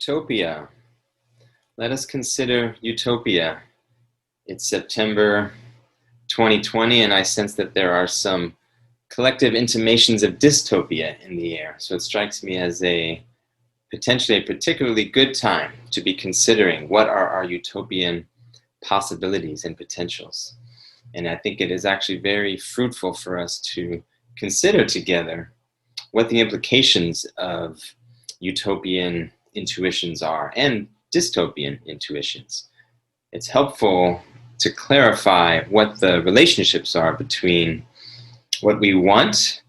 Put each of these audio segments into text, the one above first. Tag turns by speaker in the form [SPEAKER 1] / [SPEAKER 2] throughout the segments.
[SPEAKER 1] Utopia. Let us consider Utopia. It's September 2020, and I sense that there are some collective intimations of dystopia in the air. So it strikes me as potentially a particularly good time to be considering what are our utopian possibilities and potentials. And I think it is actually very fruitful for us to consider together what the implications of utopian intuitions are and dystopian intuitions. It's helpful to clarify what the relationships are between what we want,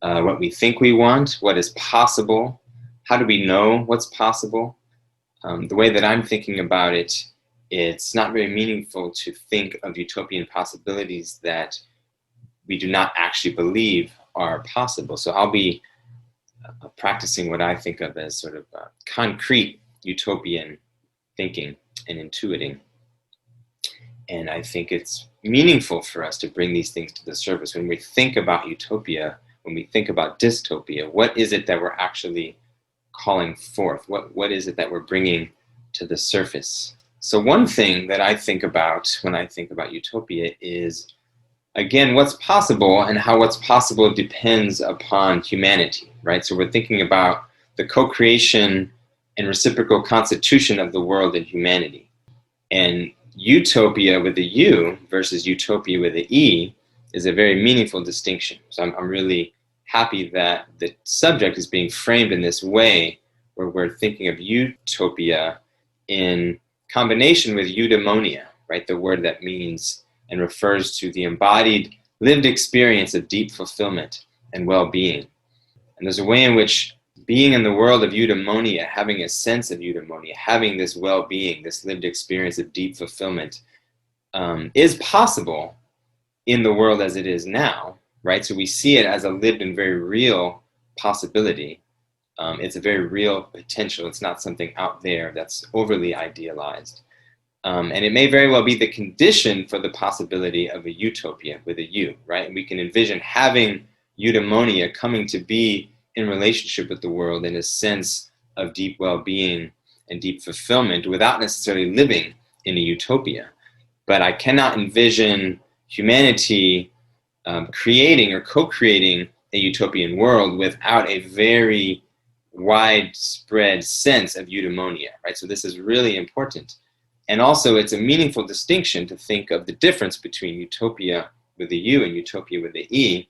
[SPEAKER 1] what we think we want, what is possible, how do we know what's possible. The way that I'm thinking about it, it's not very meaningful to think of utopian possibilities that we do not actually believe are possible. So I'll be practicing what I think of as sort of concrete utopian thinking and intuiting. And I think it's meaningful for us to bring these things to the surface. When we think about utopia, when we think about dystopia, what is it that we're actually calling forth? What is it that we're bringing to the surface? So one thing that I think about when I think about utopia is, again, what's possible, and how what's possible depends upon humanity, right? So we're thinking about the co-creation and reciprocal constitution of the world and humanity. And utopia with a U versus utopia with an E is a very meaningful distinction. So I'm really happy that the subject is being framed in this way, where we're thinking of utopia in combination with eudaimonia, right? The word that means and refers to the embodied lived experience of deep fulfillment and well-being. And there's a way in which being in the world of eudaimonia, having a sense of eudaimonia, having this well-being, this lived experience of deep fulfillment, is possible in the world as it is now, right? So we see it as a lived and very real possibility. It's a very real potential. It's not something out there that's overly idealized. And it may very well be the condition for the possibility of a utopia with a U, right? And we can envision having eudaimonia coming to be in relationship with the world in a sense of deep well-being and deep fulfillment without necessarily living in a utopia. But I cannot envision humanity creating or co-creating a utopian world without a very widespread sense of eudaimonia, right? So this is really important. And also it's a meaningful distinction to think of the difference between utopia with a U and utopia with a E.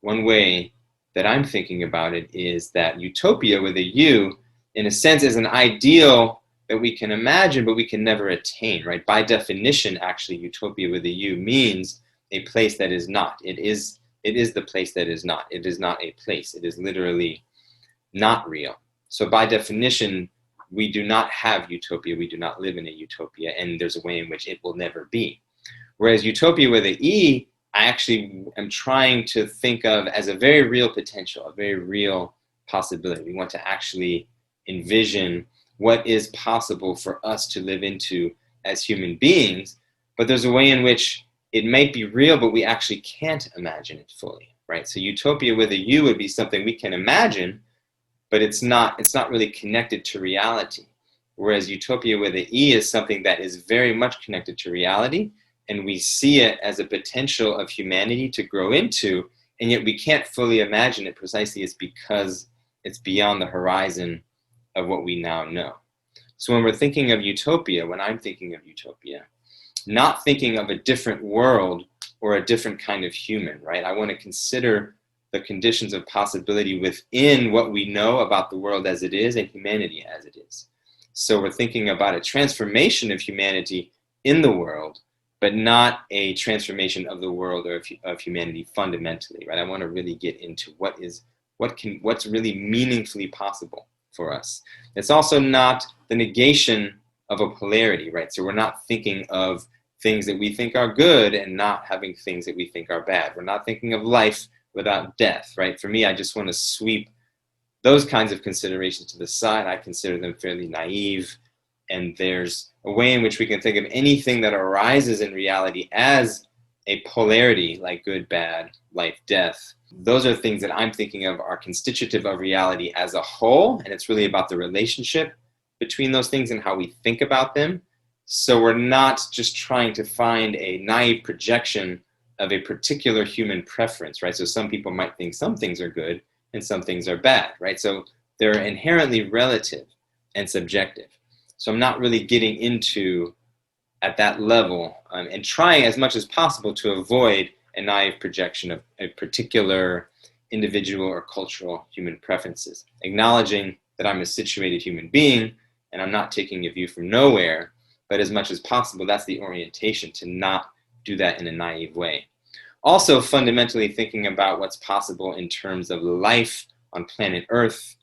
[SPEAKER 1] One way that I'm thinking about it is that utopia with a U, in a sense, is an ideal that we can imagine, but we can never attain, right? By definition, actually, utopia with a U means a place that is not. It is the place that is not. It is not a place. It is literally not real. So by definition, we do not have utopia. We do not live in a utopia, and there's a way in which it will never be. Whereas utopia with an E, I actually am trying to think of as a very real potential, a very real possibility. We want to actually envision what is possible for us to live into as human beings, but there's a way in which it might be real, but we actually can't imagine it fully, right? So utopia with a U would be something we can imagine, but it's not really connected to reality. Whereas utopia with an E is something that is very much connected to reality, and we see it as a potential of humanity to grow into, and yet we can't fully imagine it precisely it's because it's beyond the horizon of what we now know. So when we're thinking of utopia, when I'm thinking of utopia, not thinking of a different world or a different kind of human, right? I want to consider the conditions of possibility within what we know about the world as it is and humanity as it is. So we're thinking about a transformation of humanity in the world, but not a transformation of the world or of humanity fundamentally, right? I want to really get into what's really meaningfully possible for us. It's also not the negation of a polarity, right? So we're not thinking of things that we think are good and not having things that we think are bad. We're not thinking of life without death, right? For me, I just want to sweep those kinds of considerations to the side. I consider them fairly naive. And there's a way in which we can think of anything that arises in reality as a polarity, like good, bad, life, death. Those are things that I'm thinking of are constitutive of reality as a whole, and it's really about the relationship between those things and how we think about them. So we're not just trying to find a naive projection of a particular human preference, right? So some people might think some things are good and some things are bad, right? So they're inherently relative and subjective. So I'm not really getting into at that level and trying as much as possible to avoid a naive projection of a particular individual or cultural human preferences, acknowledging that I'm a situated human being and I'm not taking a view from nowhere, but as much as possible, that's the orientation, to not do that in a naive way. Also, fundamentally thinking about what's possible in terms of life on planet Earth.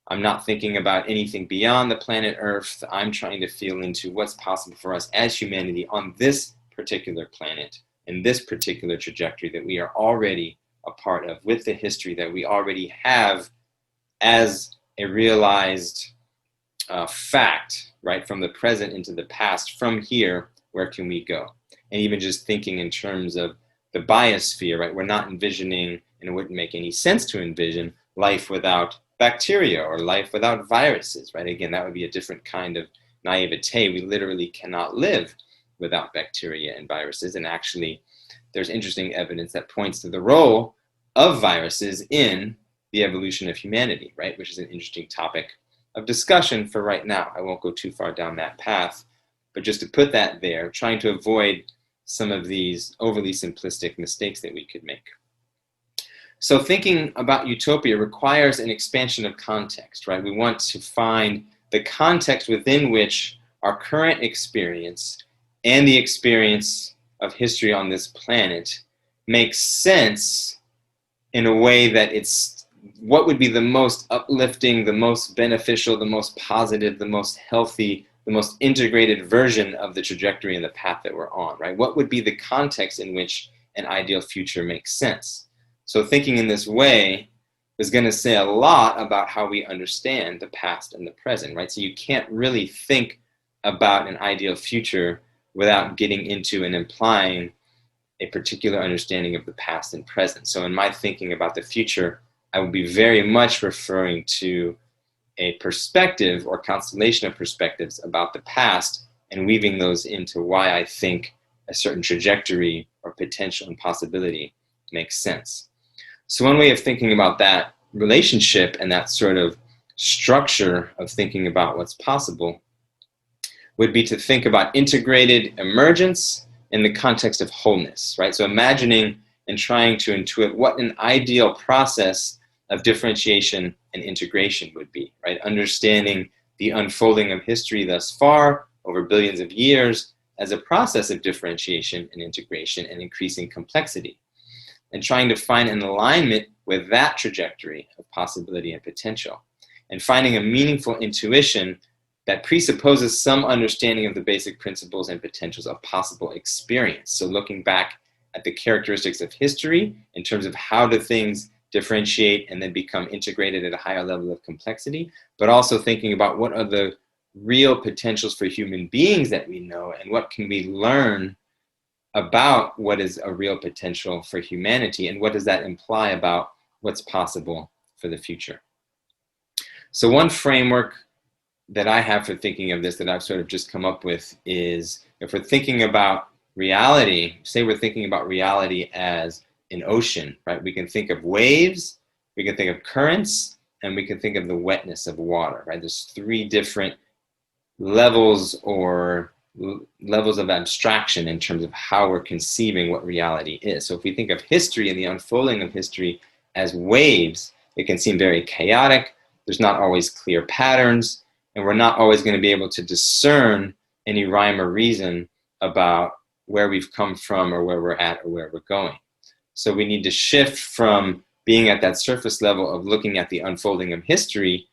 [SPEAKER 1] I'm not thinking about anything beyond the planet Earth. I'm trying to feel into what's possible for us as humanity on this particular planet, in this particular trajectory that we are already a part of, with the history that we already have as a realized fact, right? From the present into the past, from here, where can we go? And even just thinking in terms of the biosphere, right? We're not envisioning, and it wouldn't make any sense to envision life without bacteria or life without viruses, right? Again, that would be a different kind of naivete. We literally cannot live without bacteria and viruses. And actually, there's interesting evidence that points to the role of viruses in the evolution of humanity, right? Which is an interesting topic of discussion for right now. I won't go too far down that path, but just to put that there, trying to avoid some of these overly simplistic mistakes that we could make. So thinking about utopia requires an expansion of context, right? We want to find the context within which our current experience and the experience of history on this planet makes sense in a way that it's what would be the most uplifting, the most beneficial, the most positive, the most healthy, the most integrated version of the trajectory and the path that we're on, right? What would be the context in which an ideal future makes sense? So thinking in this way is going to say a lot about how we understand the past and the present, right? So you can't really think about an ideal future without getting into and implying a particular understanding of the past and present. So in my thinking about the future, I would be very much referring to a perspective or constellation of perspectives about the past and weaving those into why I think a certain trajectory or potential and possibility makes sense. So one way of thinking about that relationship and that sort of structure of thinking about what's possible would be to think about integrated emergence in the context of wholeness, right? So imagining and trying to intuit what an ideal process of differentiation and integration would be, right? Understanding the unfolding of history thus far over billions of years as a process of differentiation and integration and increasing complexity, and trying to find an alignment with that trajectory of possibility and potential, and finding a meaningful intuition that presupposes some understanding of the basic principles and potentials of possible experience. So looking back at the characteristics of history in terms of how do things differentiate and then become integrated at a higher level of complexity, but also thinking about what are the real potentials for human beings that we know and what can we learn about what is a real potential for humanity and what does that imply about what's possible for the future. So one framework that I have for thinking of this that I've sort of just come up with is, if we're thinking about reality, say we're thinking about reality as an ocean, right? We can think of waves, we can think of currents, and we can think of the wetness of water, right? There's three different levels or levels of abstraction in terms of how we're conceiving what reality is. So if we think of history and the unfolding of history as waves, it can seem very chaotic. There's not always clear patterns, and we're not always going to be able to discern any rhyme or reason about where we've come from or where we're at or where we're going. So we need to shift from being at that surface level of looking at the unfolding of history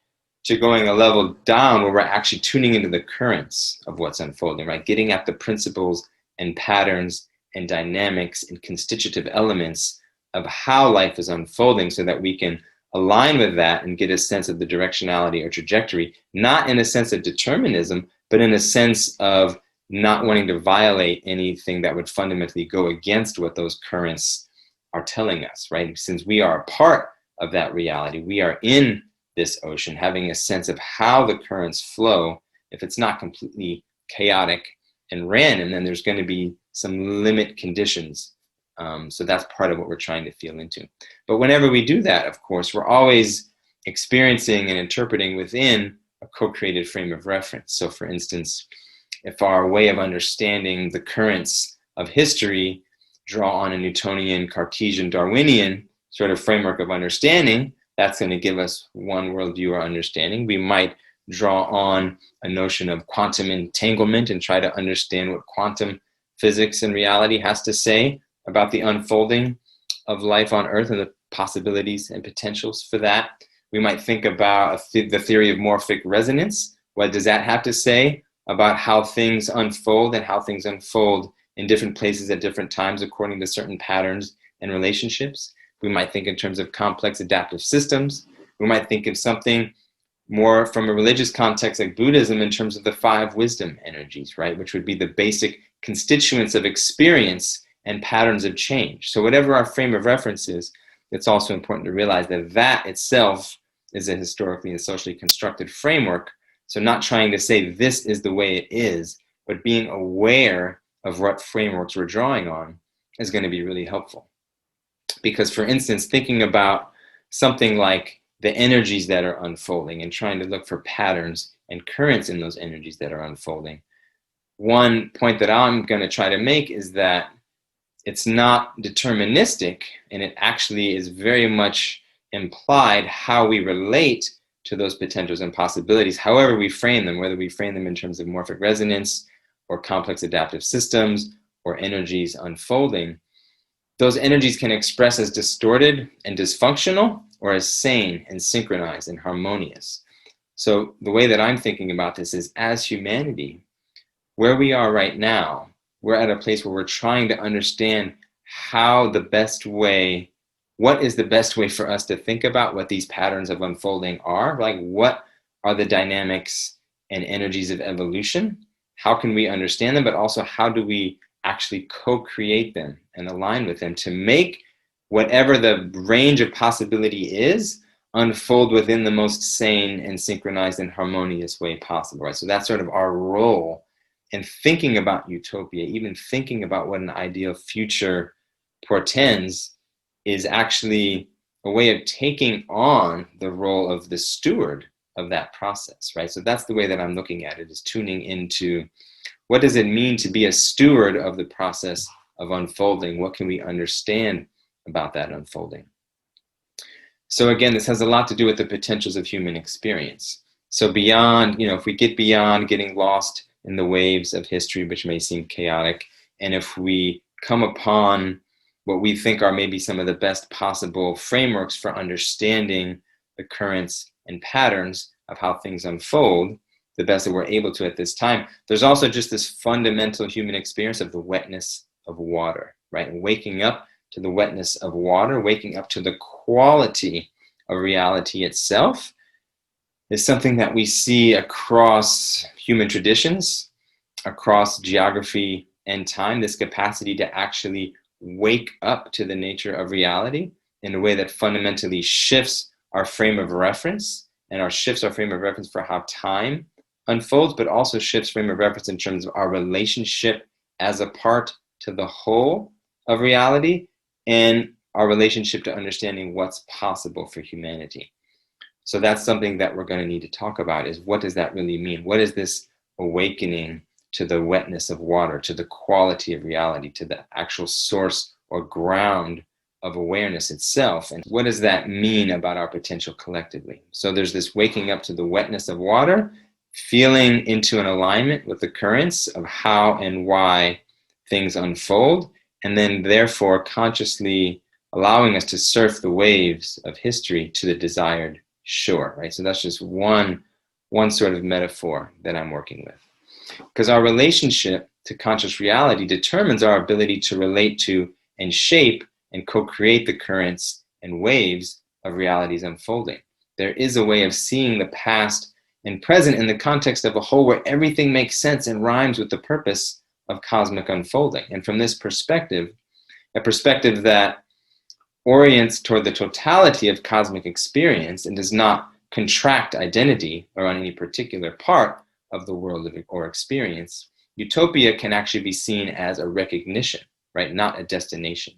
[SPEAKER 1] to going a level down where we're actually tuning into the currents of what's unfolding, right? Getting at the principles and patterns and dynamics and constitutive elements of how life is unfolding so that we can align with that and get a sense of the directionality or trajectory, not in a sense of determinism, but in a sense of not wanting to violate anything that would fundamentally go against what those currents are telling us, right? Since we are a part of that reality, we are in this ocean, having a sense of how the currents flow. If it's not completely chaotic and random, then there's going to be some limit conditions. So that's part of what we're trying to feel into. But whenever we do that, of course, we're always experiencing and interpreting within a co-created frame of reference. So for instance, if our way of understanding the currents of history draw on a Newtonian, Cartesian, Darwinian sort of framework of understanding, that's going to give us one worldview or understanding. We might draw on a notion of quantum entanglement and try to understand what quantum physics and reality has to say about the unfolding of life on Earth and the possibilities and potentials for that. We might think about the theory of morphic resonance. What does that have to say about how things unfold and how things unfold in different places at different times according to certain patterns and relationships? We might think in terms of complex adaptive systems. We might think of something more from a religious context like Buddhism in terms of the 5 wisdom energies, right? Which would be the basic constituents of experience and patterns of change. So whatever our frame of reference is, it's also important to realize that that itself is a historically and socially constructed framework. So not trying to say this is the way it is, but being aware of what frameworks we're drawing on is going to be really helpful. Because for instance, thinking about something like the energies that are unfolding and trying to look for patterns and currents in those energies that are unfolding, one point that I'm going to try to make is that it's not deterministic, and it actually is very much implied how we relate to those potentials and possibilities, however we frame them, whether we frame them in terms of morphic resonance or complex adaptive systems or energies unfolding. Those energies can express as distorted and dysfunctional or as sane and synchronized and harmonious. So the way that I'm thinking about this is, as humanity, where we are right now, we're at a place where we're trying to understand how the best way, what is the best way for us to think about what these patterns of unfolding are? Like, what are the dynamics and energies of evolution? How can we understand them? But also, how do we actually co-create them and align with them to make whatever the range of possibility is unfold within the most sane and synchronized and harmonious way possible, right? So that's sort of our role in thinking about utopia, even thinking about what an ideal future portends, is actually a way of taking on the role of the steward of that process, right? So that's the way that I'm looking at it, is tuning into what does it mean to be a steward of the process of unfolding? What can we understand about that unfolding? So again, this has a lot to do with the potentials of human experience. So beyond, if we get beyond getting lost in the waves of history, which may seem chaotic, and if we come upon what we think are maybe some of the best possible frameworks for understanding the currents and patterns of how things unfold, the best that we're able to at this time, there's also just this fundamental human experience of the wetness of water, right? And waking up to the wetness of water, waking up to the quality of reality itself, is something that we see across human traditions, across geography and time, this capacity to actually wake up to the nature of reality in a way that fundamentally shifts our frame of reference and shifts our frame of reference for how time unfolds, but also shifts frame of reference in terms of our relationship as a part to the whole of reality and our relationship to understanding what's possible for humanity. So that's something that we're going to need to talk about, is what does that really mean? What is this awakening to the wetness of water, to the quality of reality, to the actual source or ground of awareness itself? And what does that mean about our potential collectively? So there's this waking up to the wetness of water, feeling into an alignment with the currents of how and why things unfold, and then therefore consciously allowing us to surf the waves of history to the desired shore, right? So that's just one sort of metaphor that I'm working with. Because our relationship to conscious reality determines our ability to relate to and shape and co-create the currents and waves of reality's unfolding. There is a way of seeing the past and present in the context of a whole where everything makes sense and rhymes with the purpose of cosmic unfolding. And from this perspective, a perspective that orients toward the totality of cosmic experience and does not contract identity or on any particular part of the world or experience, utopia can actually be seen as a recognition, right? Not a destination.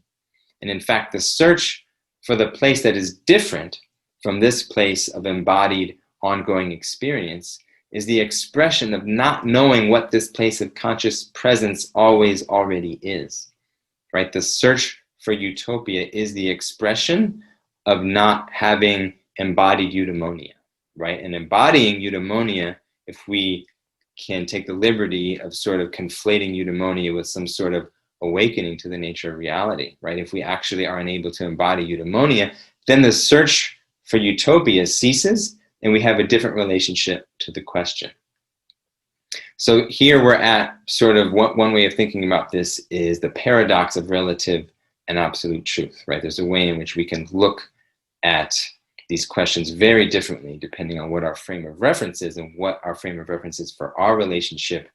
[SPEAKER 1] And in fact, the search for the place that is different from this place of embodied ongoing experience is the expression of not knowing what this place of conscious presence always already is, right? The search for utopia is the expression of not having embodied eudaimonia, right? And embodying eudaimonia, if we can take the liberty of sort of conflating eudaimonia with some sort of awakening to the nature of reality, right? If we actually are unable to embody eudaimonia, then the search for utopia ceases and we have a different relationship to the question. So here we're at sort of one way of thinking about this is the paradox of relative and absolute truth, right? There's a way in which we can look at these questions very differently depending on what our frame of reference is and what our frame of reference is for our relationship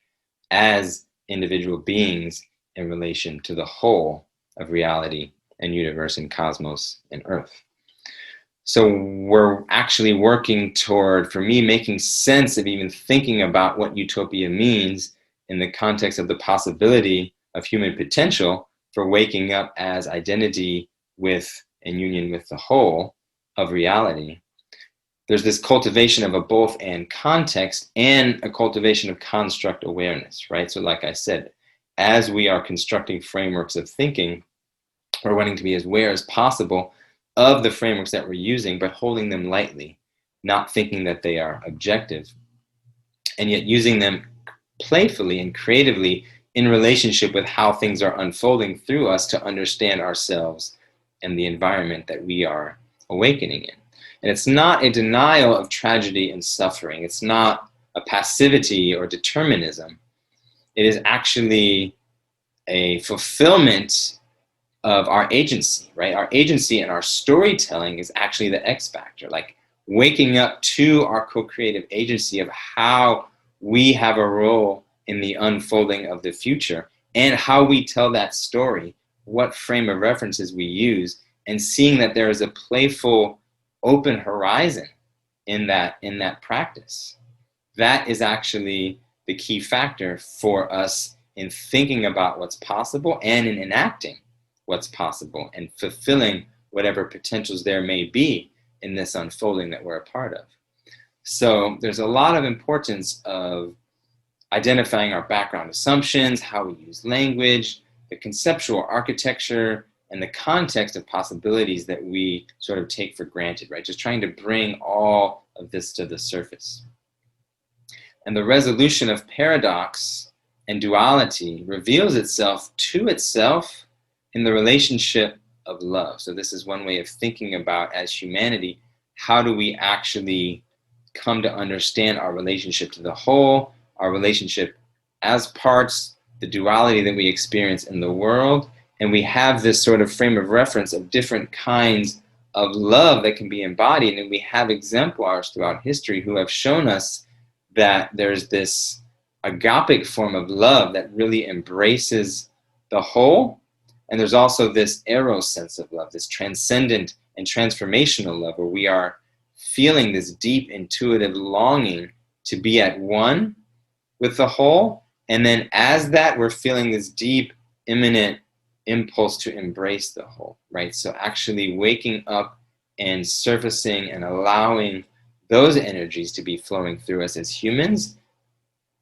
[SPEAKER 1] as individual beings in relation to the whole of reality and universe and cosmos and earth. So we're actually working toward, for me, making sense of even thinking about what utopia means in the context of the possibility of human potential for waking up as identity with and union with the whole of reality. There's this cultivation of a both and context and a cultivation of construct awareness, right? So like I said, as we are constructing frameworks of thinking, we're wanting to be as aware as possible of the frameworks that we're using, but holding them lightly, not thinking that they are objective, and yet using them playfully and creatively in relationship with how things are unfolding through us to understand ourselves and the environment that we are awakening in. And it's not a denial of tragedy and suffering. It's not a passivity or determinism. It is actually a fulfillment of our agency, right? Our agency and our storytelling is actually the X factor, like waking up to our co-creative agency of how we have a role in the unfolding of the future and how we tell that story, what frame of references we use, and seeing that there is a playful, open horizon in that practice. That is actually the key factor for us in thinking about what's possible and in enacting what's possible and fulfilling whatever potentials there may be in this unfolding that we're a part of. So there's a lot of importance of identifying our background assumptions, how we use language, the conceptual architecture, and the context of possibilities that we sort of take for granted, right? Just trying to bring all of this to the surface. And the resolution of paradox and duality reveals itself to itself in the relationship of love. So this is one way of thinking about, as humanity, how do we actually come to understand our relationship to the whole, our relationship as parts, the duality that we experience in the world, and we have this sort of frame of reference of different kinds of love that can be embodied, and we have exemplars throughout history who have shown us that there's this agapic form of love that really embraces the whole. And there's also this eros sense of love, this transcendent and transformational love, where we are feeling this deep intuitive longing to be at one with the whole. And then as that, we're feeling this deep, imminent impulse to embrace the whole, right? So actually waking up and surfacing and allowing those energies to be flowing through us as humans,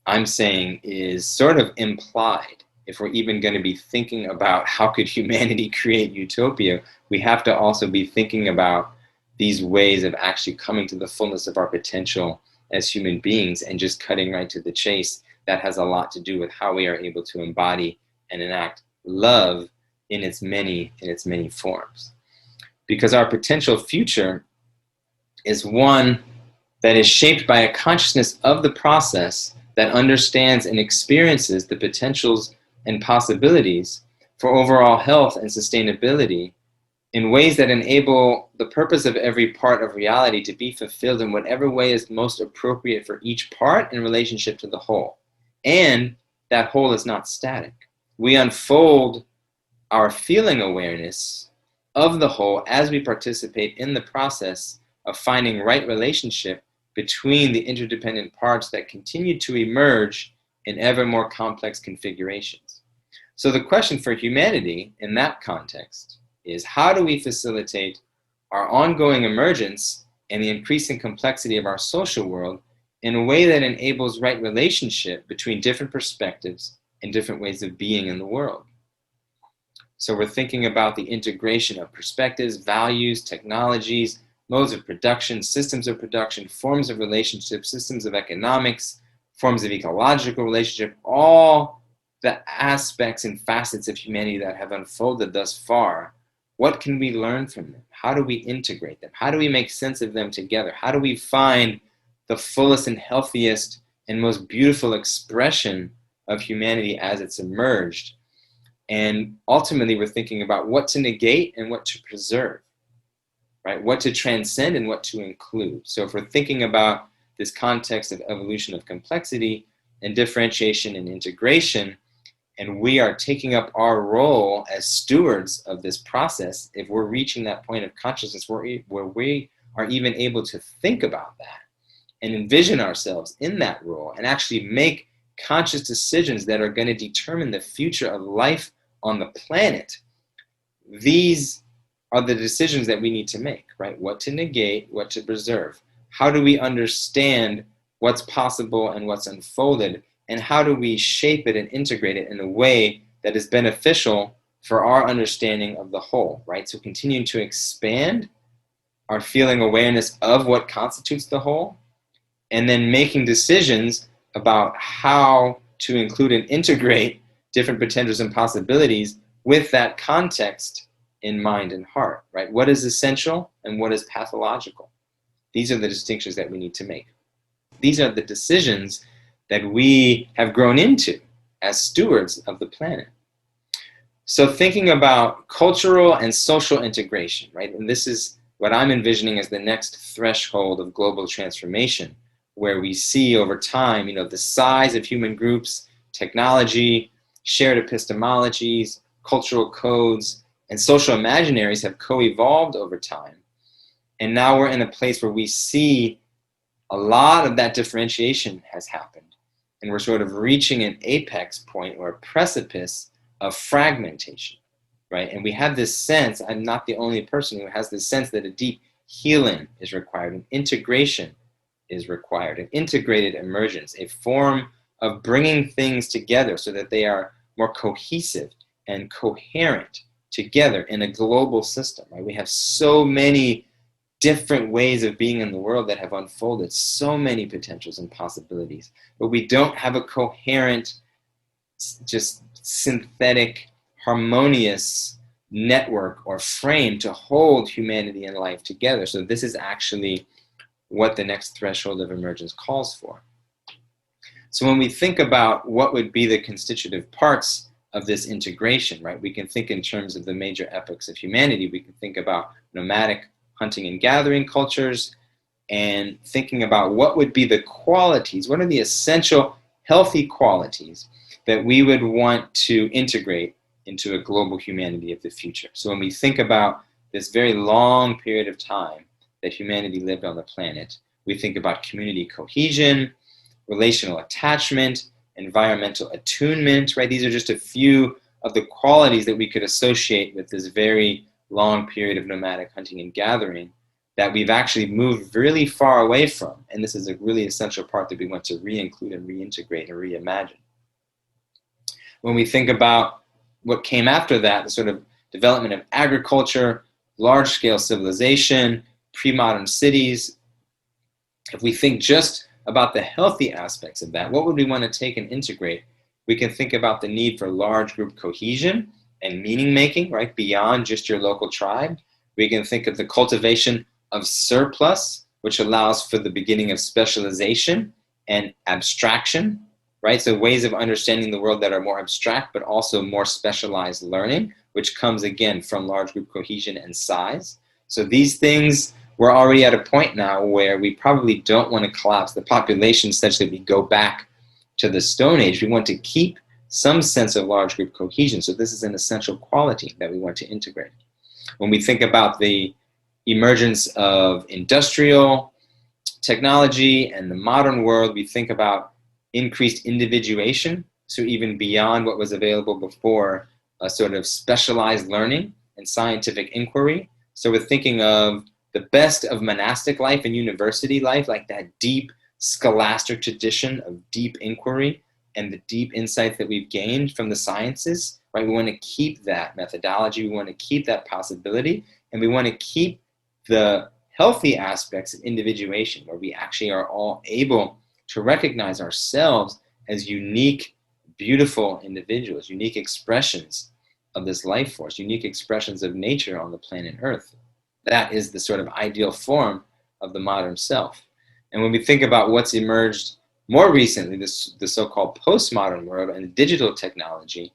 [SPEAKER 1] I'm saying is sort of implied. If we're even going to be thinking about how could humanity create utopia, we have to also be thinking about these ways of actually coming to the fullness of our potential as human beings, and just cutting right to the chase. That has a lot to do with how we are able to embody and enact love in its many forms. Because our potential future is one that is shaped by a consciousness of the process that understands and experiences the potentials and possibilities for overall health and sustainability in ways that enable the purpose of every part of reality to be fulfilled in whatever way is most appropriate for each part in relationship to the whole. And that whole is not static. We unfold our feeling awareness of the whole as we participate in the process of finding right relationship between the interdependent parts that continue to emerge in ever more complex configurations. So the question for humanity in that context is, how do we facilitate our ongoing emergence and the increasing complexity of our social world in a way that enables right relationship between different perspectives and different ways of being in the world? So we're thinking about the integration of perspectives, values, technologies, modes of production, systems of production, forms of relationship, systems of economics, forms of ecological relationship, all the aspects and facets of humanity that have unfolded thus far. What can we learn from them? How do we integrate them? How do we make sense of them together? How do we find the fullest and healthiest and most beautiful expression of humanity as it's emerged? And ultimately, we're thinking about what to negate and what to preserve, right? What to transcend and what to include. So if we're thinking about this context of evolution of complexity and differentiation and integration, and we are taking up our role as stewards of this process, if we're reaching that point of consciousness where we are even able to think about that and envision ourselves in that role and actually make conscious decisions that are going to determine the future of life on the planet, these are the decisions that we need to make, right? What to negate, what to preserve. How do we understand what's possible and what's unfolded? And how do we shape it and integrate it in a way that is beneficial for our understanding of the whole, right? So continuing to expand our feeling awareness of what constitutes the whole, and then making decisions about how to include and integrate different potentials and possibilities with that context in mind and heart, right? What is essential and what is pathological? These are the distinctions that we need to make. These are the decisions that we have grown into as stewards of the planet. So thinking about cultural and social integration, right? And this is what I'm envisioning as the next threshold of global transformation, where we see over time, the size of human groups, technology, shared epistemologies, cultural codes, and social imaginaries have co-evolved over time. And now we're in a place where we see a lot of that differentiation has happened. And we're sort of reaching an apex point or a precipice of fragmentation, right? And we have this sense, I'm not the only person who has this sense, that a deep healing is required, an integration is required, an integrated emergence, a form of bringing things together so that they are more cohesive and coherent together in a global system, right? We have so many different ways of being in the world that have unfolded, so many potentials and possibilities, but we don't have a coherent, just synthetic, harmonious network or frame to hold humanity and life together. So this is actually what the next threshold of emergence calls for. So when we think about what would be the constitutive parts of this integration, right, we can think in terms of the major epochs of humanity. We can think about nomadic hunting and gathering cultures, and thinking about what would be the qualities, what are the essential healthy qualities that we would want to integrate into a global humanity of the future. So when we think about this very long period of time that humanity lived on the planet, we think about community cohesion, relational attachment, environmental attunement, right? These are just a few of the qualities that we could associate with this very long period of nomadic hunting and gathering that we've actually moved really far away from. And this is a really essential part that we want to re-include and reintegrate and reimagine. When we think about what came after that, the sort of development of agriculture, large-scale civilization, pre-modern cities, if we think just about the healthy aspects of that, what would we want to take and integrate? We can think about the need for large group cohesion and meaning making, right, beyond just your local tribe. We can think of the cultivation of surplus, which allows for the beginning of specialization and abstraction, right? So ways of understanding the world that are more abstract, but also more specialized learning, which comes again from large group cohesion and size. So these things, we're already at a point now where we probably don't want to collapse the population such that we go back to the Stone Age. We want to keep some sense of large group cohesion. So this is an essential quality that we want to integrate. When we think about the emergence of industrial technology and the modern world, we think about increased individuation, so even beyond what was available before, a sort of specialized learning and scientific inquiry. So we're thinking of the best of monastic life and university life, like that deep scholastic tradition of deep inquiry and the deep insights that we've gained from the sciences, right? We want to keep that methodology, we want to keep that possibility, and we want to keep the healthy aspects of individuation, where we actually are all able to recognize ourselves as unique, beautiful individuals, unique expressions of this life force, unique expressions of nature on the planet Earth. That is the sort of ideal form of the modern self. And when we think about what's emerged more recently, the so-called postmodern world and digital technology,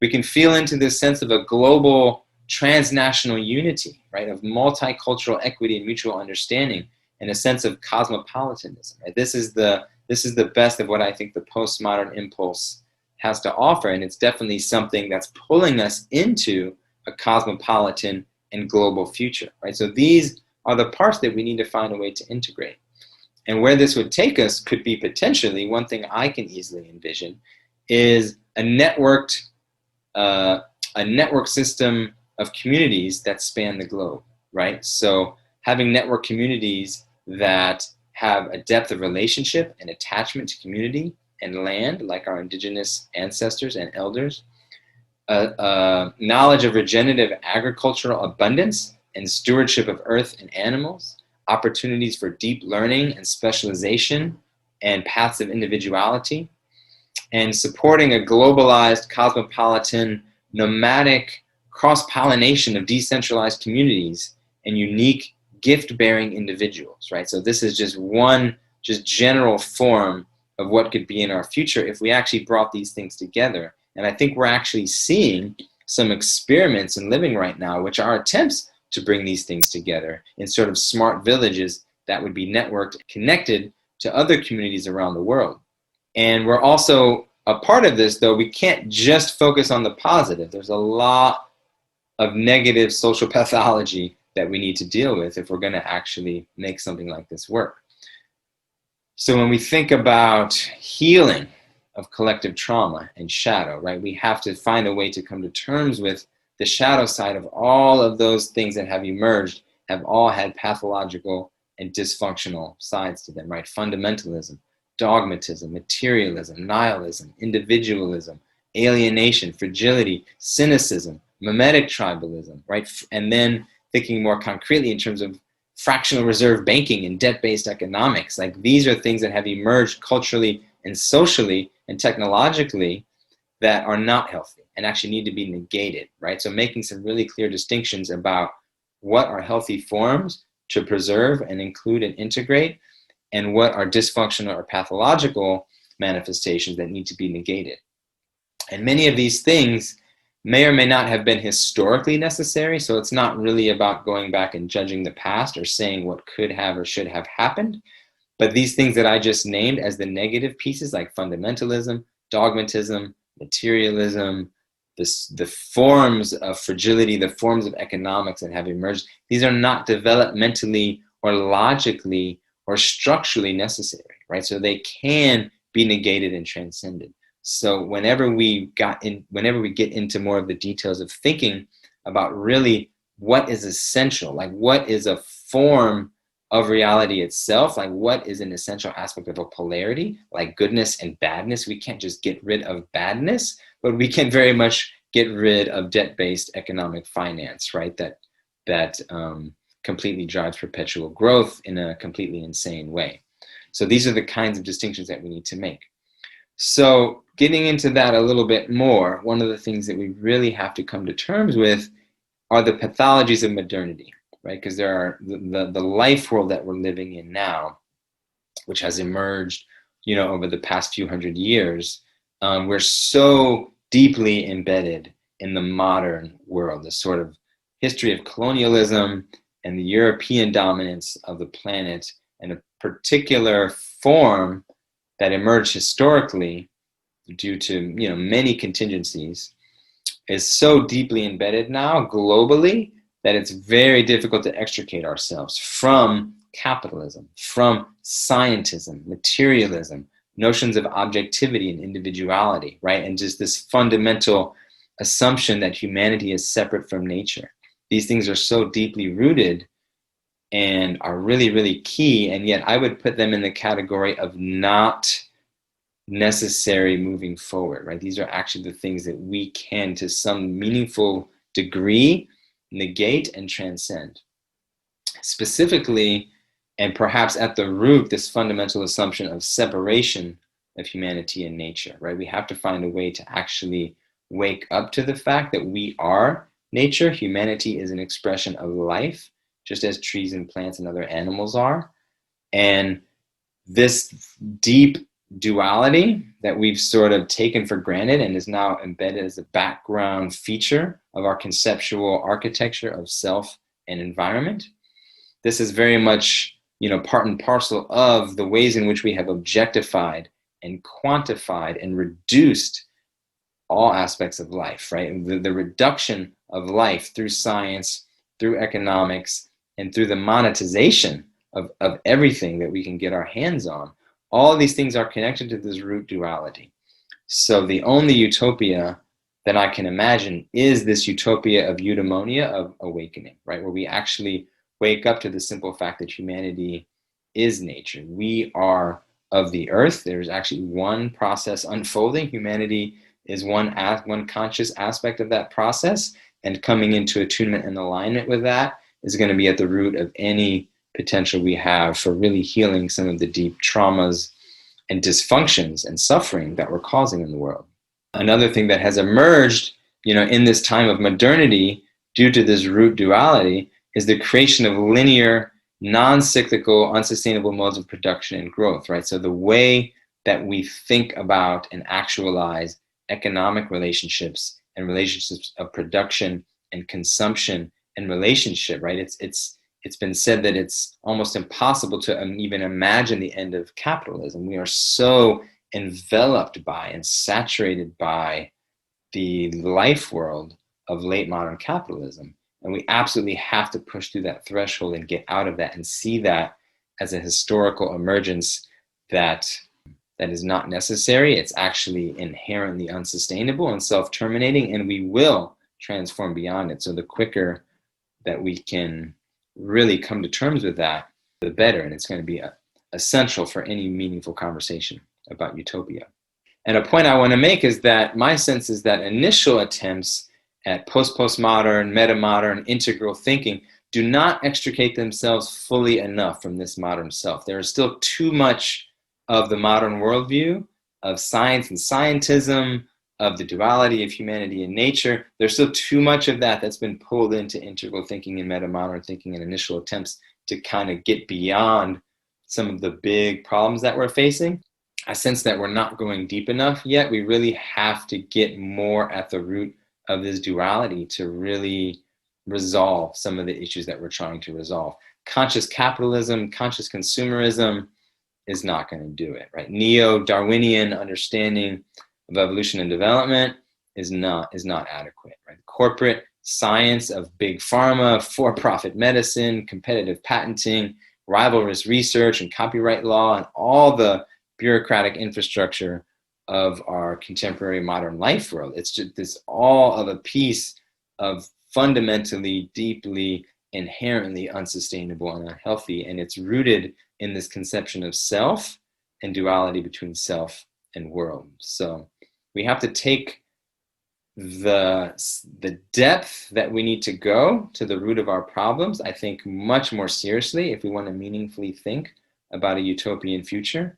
[SPEAKER 1] we can feel into this sense of a global transnational unity, right, of multicultural equity and mutual understanding, and a sense of cosmopolitanism. Right? This is the best of what I think the postmodern impulse has to offer, and it's definitely something that's pulling us into a cosmopolitan and global future. Right? So these are the parts that we need to find a way to integrate. And where this would take us could be potentially, one thing I can easily envision, is a network system of communities that span the globe, right? So having network communities that have a depth of relationship and attachment to community and land, like our indigenous ancestors and elders, knowledge of regenerative agricultural abundance and stewardship of earth and animals, opportunities for deep learning and specialization and paths of individuality, and supporting a globalized, cosmopolitan, nomadic cross-pollination of decentralized communities and unique gift-bearing individuals, right? So this is just one general form of what could be in our future if we actually brought these things together. And I think we're actually seeing some experiments in living right now, which are attempts to bring these things together in sort of smart villages that would be networked, connected to other communities around the world. And we're also a part of this, though we can't just focus on the positive. There's a lot of negative social pathology that we need to deal with if we're going to actually make something like this work. So when we think about healing of collective trauma and shadow, right, we have to find a way to come to terms with the shadow side of all of those things that have emerged, have all had pathological and dysfunctional sides to them, right? Fundamentalism, dogmatism, materialism, nihilism, individualism, alienation, fragility, cynicism, mimetic tribalism, right? And then thinking more concretely in terms of fractional reserve banking and debt-based economics, like these are things that have emerged culturally and socially and technologically that are not healthy and actually need to be negated, right? So making some really clear distinctions about what are healthy forms to preserve and include and integrate, and what are dysfunctional or pathological manifestations that need to be negated. And many of these things may or may not have been historically necessary, so it's not really about going back and judging the past or saying what could have or should have happened. But these things that I just named as the negative pieces, like fundamentalism, dogmatism, materialism, the forms of fragility, the forms of economics that have emerged, these are not developmentally or logically or structurally necessary, right? So they can be negated and transcended. So whenever we get into more of the details of thinking about really what is essential, like what is a form of reality itself, like what is an essential aspect of a polarity, like goodness and badness, we can't just get rid of badness, but we can very much get rid of debt-based economic finance, right? That completely drives perpetual growth in a completely insane way. So these are the kinds of distinctions that we need to make. So getting into that a little bit more, one of the things that we really have to come to terms with are the pathologies of modernity, right? Because there are the life world that we're living in now, which has emerged, over the past few hundred years. We're so deeply embedded in the modern world, the sort of history of colonialism and the European dominance of the planet, and a particular form that emerged historically due to many contingencies, is so deeply embedded now globally that it's very difficult to extricate ourselves from capitalism, from scientism, materialism, notions of objectivity and individuality, right? And just this fundamental assumption that humanity is separate from nature. These things are so deeply rooted and are really, really key, and yet I would put them in the category of not necessary moving forward, right? These are actually the things that we can, to some meaningful degree, negate and transcend. Specifically, and perhaps at the root, this fundamental assumption of separation of humanity and nature, right? We have to find a way to actually wake up to the fact that we are nature. Humanity is an expression of life, just as trees and plants and other animals are. And this deep duality that we've sort of taken for granted and is now embedded as a background feature of our conceptual architecture of self and environment. This is very much, part and parcel of the ways in which we have objectified and quantified and reduced all aspects of life, right? The reduction of life through science, through economics, and through the monetization of everything that we can get our hands on. All of these things are connected to this root duality. So the only utopia that I can imagine is this utopia of eudaimonia, of awakening, right? Where we actually wake up to the simple fact that humanity is nature. We are of the earth. There's actually one process unfolding. Humanity is one conscious aspect of that process, and coming into attunement and alignment with that is going to be at the root of any potential we have for really healing some of the deep traumas and dysfunctions and suffering that we're causing in the world. Another thing that has emerged, in this time of modernity due to this root duality is the creation of linear, non-cyclical, unsustainable modes of production and growth, right? So the way that we think about and actualize economic relationships and relationships of production and consumption and relationship, right? It's been said that it's almost impossible to even imagine the end of capitalism. We are so enveloped by and saturated by the life world of late modern capitalism. And we absolutely have to push through that threshold and get out of that and see that as a historical emergence that is not necessary. It's actually inherently unsustainable and self-terminating, and we will transform beyond it. So the quicker that we can really come to terms with that, the better. And it's going to be essential for any meaningful conversation about utopia. And a point I want to make is that my sense is that initial attempts at postmodern, metamodern, integral thinking do not extricate themselves fully enough from this modern self. There is still too much of the modern worldview, of science and scientism, of the duality of humanity and nature. There's still too much of that that's been pulled into integral thinking and metamodern thinking and initial attempts to kind of get beyond some of the big problems that we're facing. I sense that we're not going deep enough yet. We really have to get more at the root of this duality to really resolve some of the issues that we're trying to resolve. Conscious capitalism, conscious consumerism is not going to do it, right? Neo-Darwinian understanding of evolution and development is not adequate, right? Corporate science of big pharma, for-profit medicine, competitive patenting, rivalrous research and copyright law, and all the bureaucratic infrastructure of our contemporary modern life world. It's just this all of a piece of fundamentally, deeply, inherently unsustainable and unhealthy, and it's rooted in this conception of self and duality between self and world. So we have to take the depth that we need to go to the root of our problems, I think, much more seriously if we want to meaningfully think about a utopian future.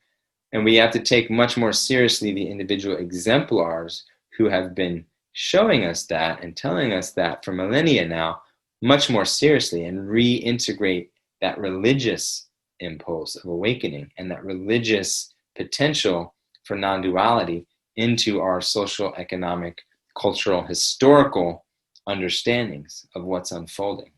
[SPEAKER 1] And we have to take much more seriously the individual exemplars who have been showing us that and telling us that for millennia now, much more seriously, and reintegrate that religious impulse of awakening and that religious potential for non-duality into our social, economic, cultural, historical understandings of what's unfolding.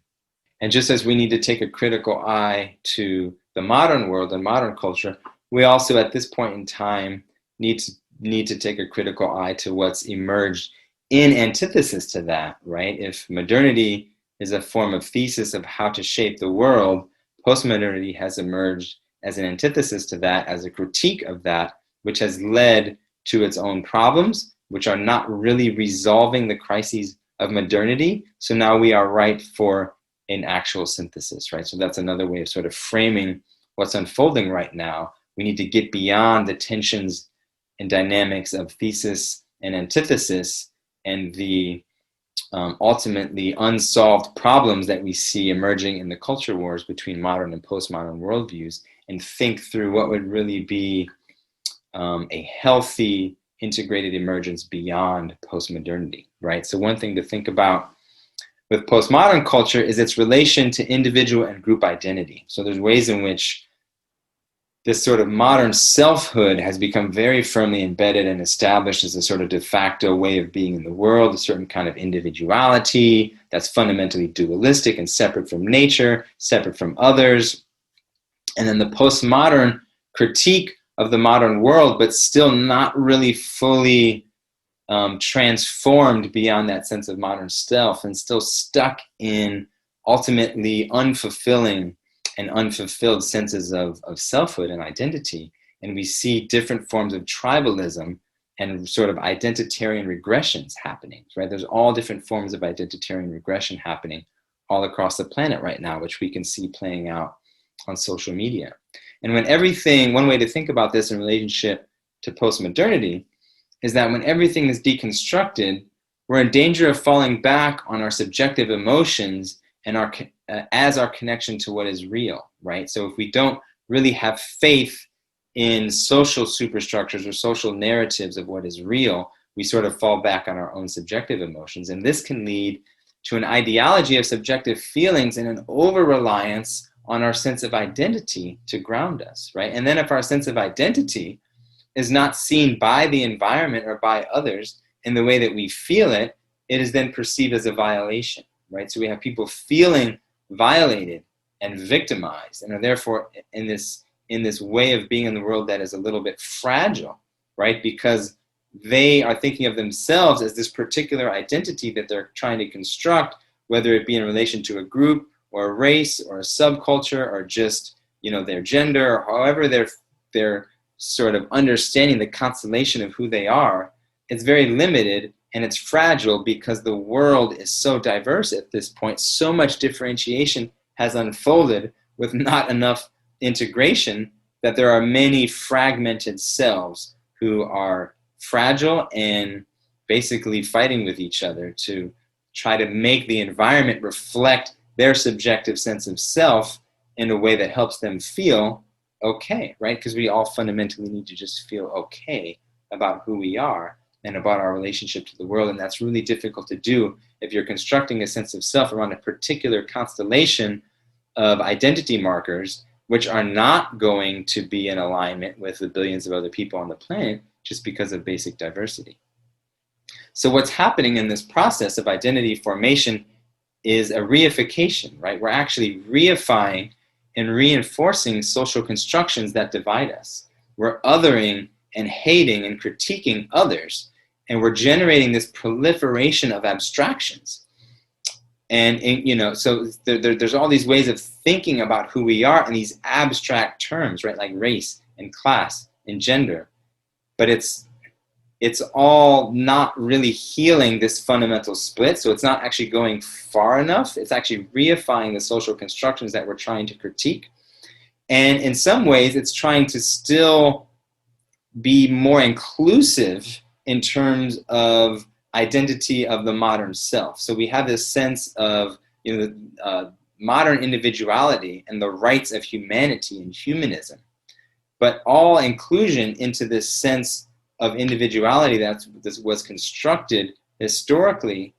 [SPEAKER 1] And just as we need to take a critical eye to the modern world and modern culture, we also at this point in time need to take a critical eye to what's emerged in antithesis to that, right? If modernity is a form of thesis of how to shape the world, postmodernity has emerged as an antithesis to that, as a critique of that, which has led to its own problems, which are not really resolving the crises of modernity. So now we are ripe for an actual synthesis, right? So that's another way of sort of framing what's unfolding right now. We need to get beyond the tensions and dynamics of thesis and antithesis and the ultimately unsolved problems that we see emerging in the culture wars between modern and postmodern worldviews, and think through what would really be a healthy integrated emergence beyond postmodernity, right? So one thing to think about with postmodern culture is its relation to individual and group identity. So there's ways in which this sort of modern selfhood has become very firmly embedded and established as a sort of de facto way of being in the world, a certain kind of individuality that's fundamentally dualistic and separate from nature, separate from others. And then the postmodern critique of the modern world, but still not really fully transformed beyond that sense of modern self, and still stuck in ultimately unfulfilling and unfulfilled senses of selfhood and identity. And we see different forms of tribalism and sort of identitarian regressions happening, right? There's all different forms of identitarian regression happening all across the planet right now, which we can see playing out on social media. And one way to think about this in relationship to postmodernity is that when everything is deconstructed, we're in danger of falling back on our subjective emotions and as our connection to what is real, right? So if we don't really have faith in social superstructures or social narratives of what is real, we sort of fall back on our own subjective emotions. And this can lead to an ideology of subjective feelings and an over-reliance on our sense of identity to ground us, right? And then if our sense of identity is not seen by the environment or by others in the way that we feel it, it is then perceived as a violation, right? So we have people feeling violated and victimized, and are therefore in this way of being in the world that is a little bit fragile, right? Because they are thinking of themselves as this particular identity that they're trying to construct, whether it be in relation to a group or a race or a subculture or just, their gender, or however they're sort of understanding the constellation of who they are. It's very limited and it's fragile because the world is so diverse at this point. So much differentiation has unfolded with not enough integration that there are many fragmented selves who are fragile and basically fighting with each other to try to make the environment reflect their subjective sense of self in a way that helps them feel okay, right? Because we all fundamentally need to just feel okay about who we are and about our relationship to the world. And that's really difficult to do if you're constructing a sense of self around a particular constellation of identity markers, which are not going to be in alignment with the billions of other people on the planet just because of basic diversity. So what's happening in this process of identity formation is a reification, right? We're actually reifying and reinforcing social constructions that divide us. We're othering and hating and critiquing others, and we're generating this proliferation of abstractions. And so there's all these ways of thinking about who we are in these abstract terms, right? Like race and class and gender. But it's all not really healing this fundamental split. So it's not actually going far enough. It's actually reifying the social constructions that we're trying to critique. And in some ways, it's trying to still be more inclusive in terms of identity of the modern self. So we have this sense of modern individuality and the rights of humanity and humanism. But all inclusion into this sense of individuality that was constructed historically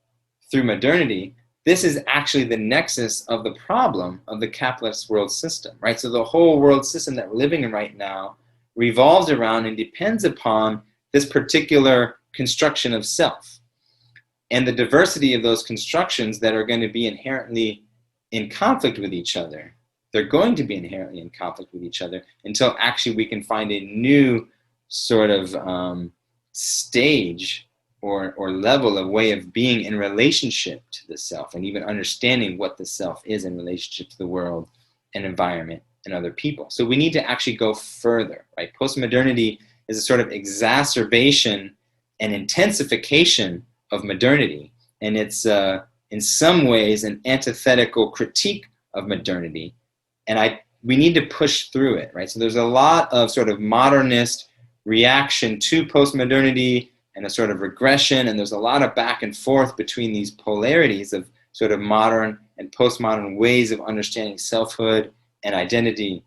[SPEAKER 1] through modernity, this is actually the nexus of the problem of the capitalist world system, right? So the whole world system that we're living in right now revolves around and depends upon this particular construction of self. And the diversity of those constructions that are going to be inherently in conflict with each other, they're going to be inherently in conflict with each other until actually we can find a new sort of stage or level, a way of being in relationship to the self, and even understanding what the self is in relationship to the world and environment and other people. So we need to actually go further, right? Postmodernity is a sort of exacerbation and intensification of modernity, and it's in some ways an antithetical critique of modernity, and we need to push through it, right? So there's a lot of sort of modernist reaction to postmodernity and a sort of regression, and there's a lot of back and forth between these polarities of sort of modern and postmodern ways of understanding selfhood and identity.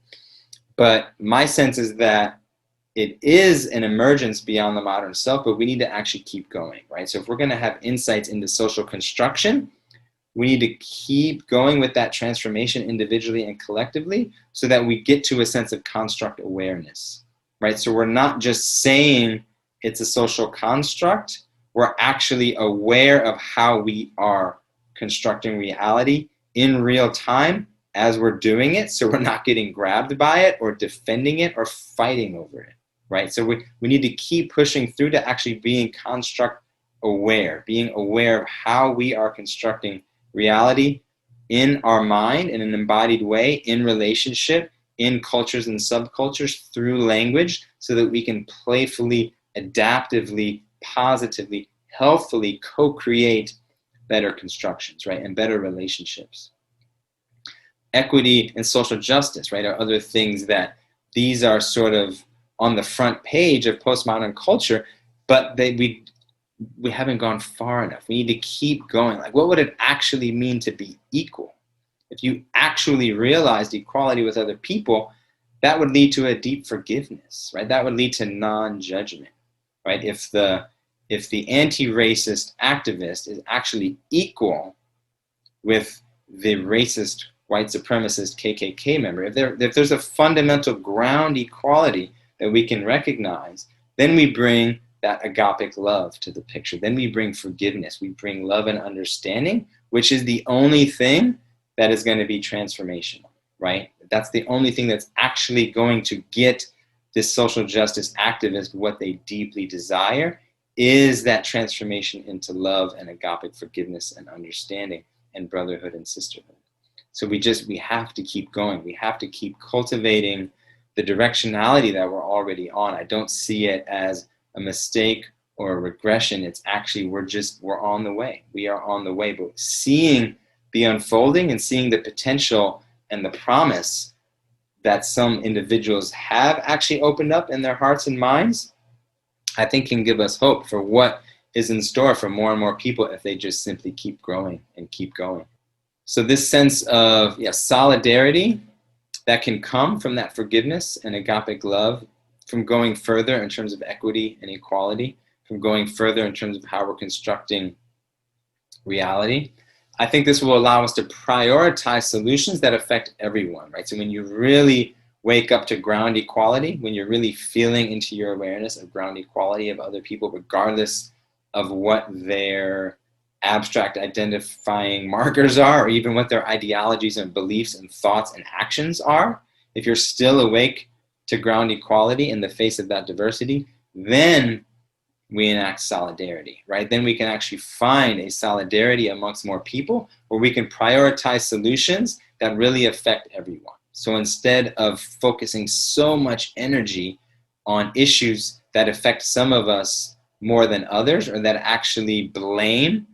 [SPEAKER 1] But my sense is that it is an emergence beyond the modern self, but we need to actually keep going, right? So if we're going to have insights into social construction, we need to keep going with that transformation individually and collectively so that we get to a sense of construct awareness, right? So we're not just saying it's a social construct, we're actually aware of how we are constructing reality in real time as we're doing it, so we're not getting grabbed by it or defending it or fighting over it, right? So we need to keep pushing through to actually being construct aware, being aware of how we are constructing reality in our mind in an embodied way, in relationship, in cultures and subcultures, through language, so that we can playfully, adaptively, positively, healthfully co-create better constructions, right, and better relationships. Equity and social justice, right, are other things that these are sort of on the front page of postmodern culture, but we haven't gone far enough. We need to keep going. Like, what would it actually mean to be equal? If you actually realized equality with other people, that would lead to a deep forgiveness, right? That would lead to non-judgment, right? If the anti-racist activist is actually equal with the racist white supremacist KKK member, if there's a fundamental ground equality that we can recognize, then we bring that agapic love to the picture. Then we bring forgiveness. We bring love and understanding, which is the only thing that is going to be transformational, right? That's the only thing that's actually going to get this social justice activist what they deeply desire, is that transformation into love and agapic forgiveness and understanding and brotherhood and sisterhood. So we have to keep going. We have to keep cultivating the directionality that we're already on. I don't see it as a mistake or a regression. It's actually, we're on the way. We are on the way, but seeing the unfolding and seeing the potential and the promise that some individuals have actually opened up in their hearts and minds, I think can give us hope for what is in store for more and more people if they just simply keep growing and keep going. So this sense of solidarity that can come from that forgiveness and agapic love, from going further in terms of equity and equality, from going further in terms of how we're constructing reality, I think this will allow us to prioritize solutions that affect everyone, right? So when you really wake up to ground equality, when you're really feeling into your awareness of ground equality of other people, regardless of what their abstract identifying markers are, or even what their ideologies and beliefs and thoughts and actions are, if you're still awake to ground equality in the face of that diversity, then we enact solidarity, right? Then we can actually find a solidarity amongst more people where we can prioritize solutions that really affect everyone. So instead of focusing so much energy on issues that affect some of us more than others, or that actually blame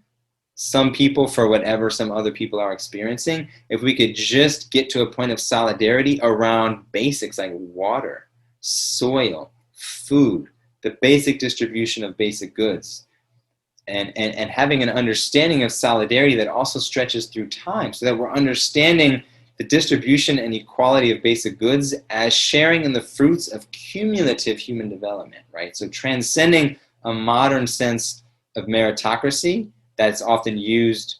[SPEAKER 1] some people for whatever some other people are experiencing, if we could just get to a point of solidarity around basics like water, soil, food, the basic distribution of basic goods, and having an understanding of solidarity that also stretches through time, so that we're understanding the distribution and equality of basic goods as sharing in the fruits of cumulative human development, right? So transcending a modern sense of meritocracy that's often used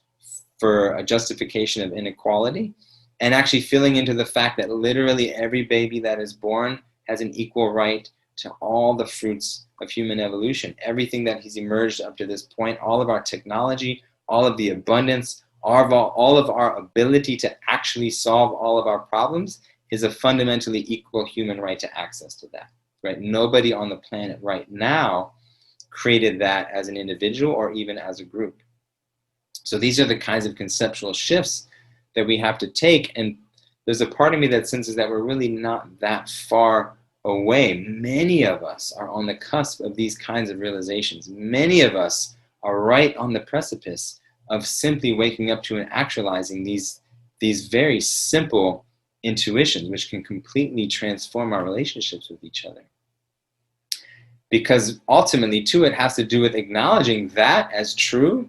[SPEAKER 1] for a justification of inequality, and actually feeling into the fact that literally every baby that is born has an equal right to all the fruits of human evolution. Everything that has emerged up to this point, all of our technology, all of the abundance, all of our ability to actually solve all of our problems is a fundamentally equal human right to access to that, right? Nobody on the planet right now created that as an individual or even as a group. So these are the kinds of conceptual shifts that we have to take. And there's a part of me that senses that we're really not that far away. Many of us are on the cusp of these kinds of realizations. Many of us are right on the precipice of simply waking up to and actualizing these very simple intuitions, which can completely transform our relationships with each other. Because ultimately, too, it has to do with acknowledging that as true,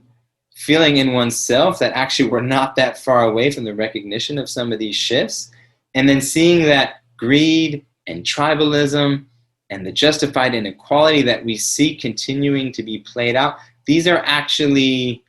[SPEAKER 1] feeling in oneself that actually we're not that far away from the recognition of some of these shifts, and then seeing that greed and tribalism and the justified inequality that we see continuing to be played out, these are actually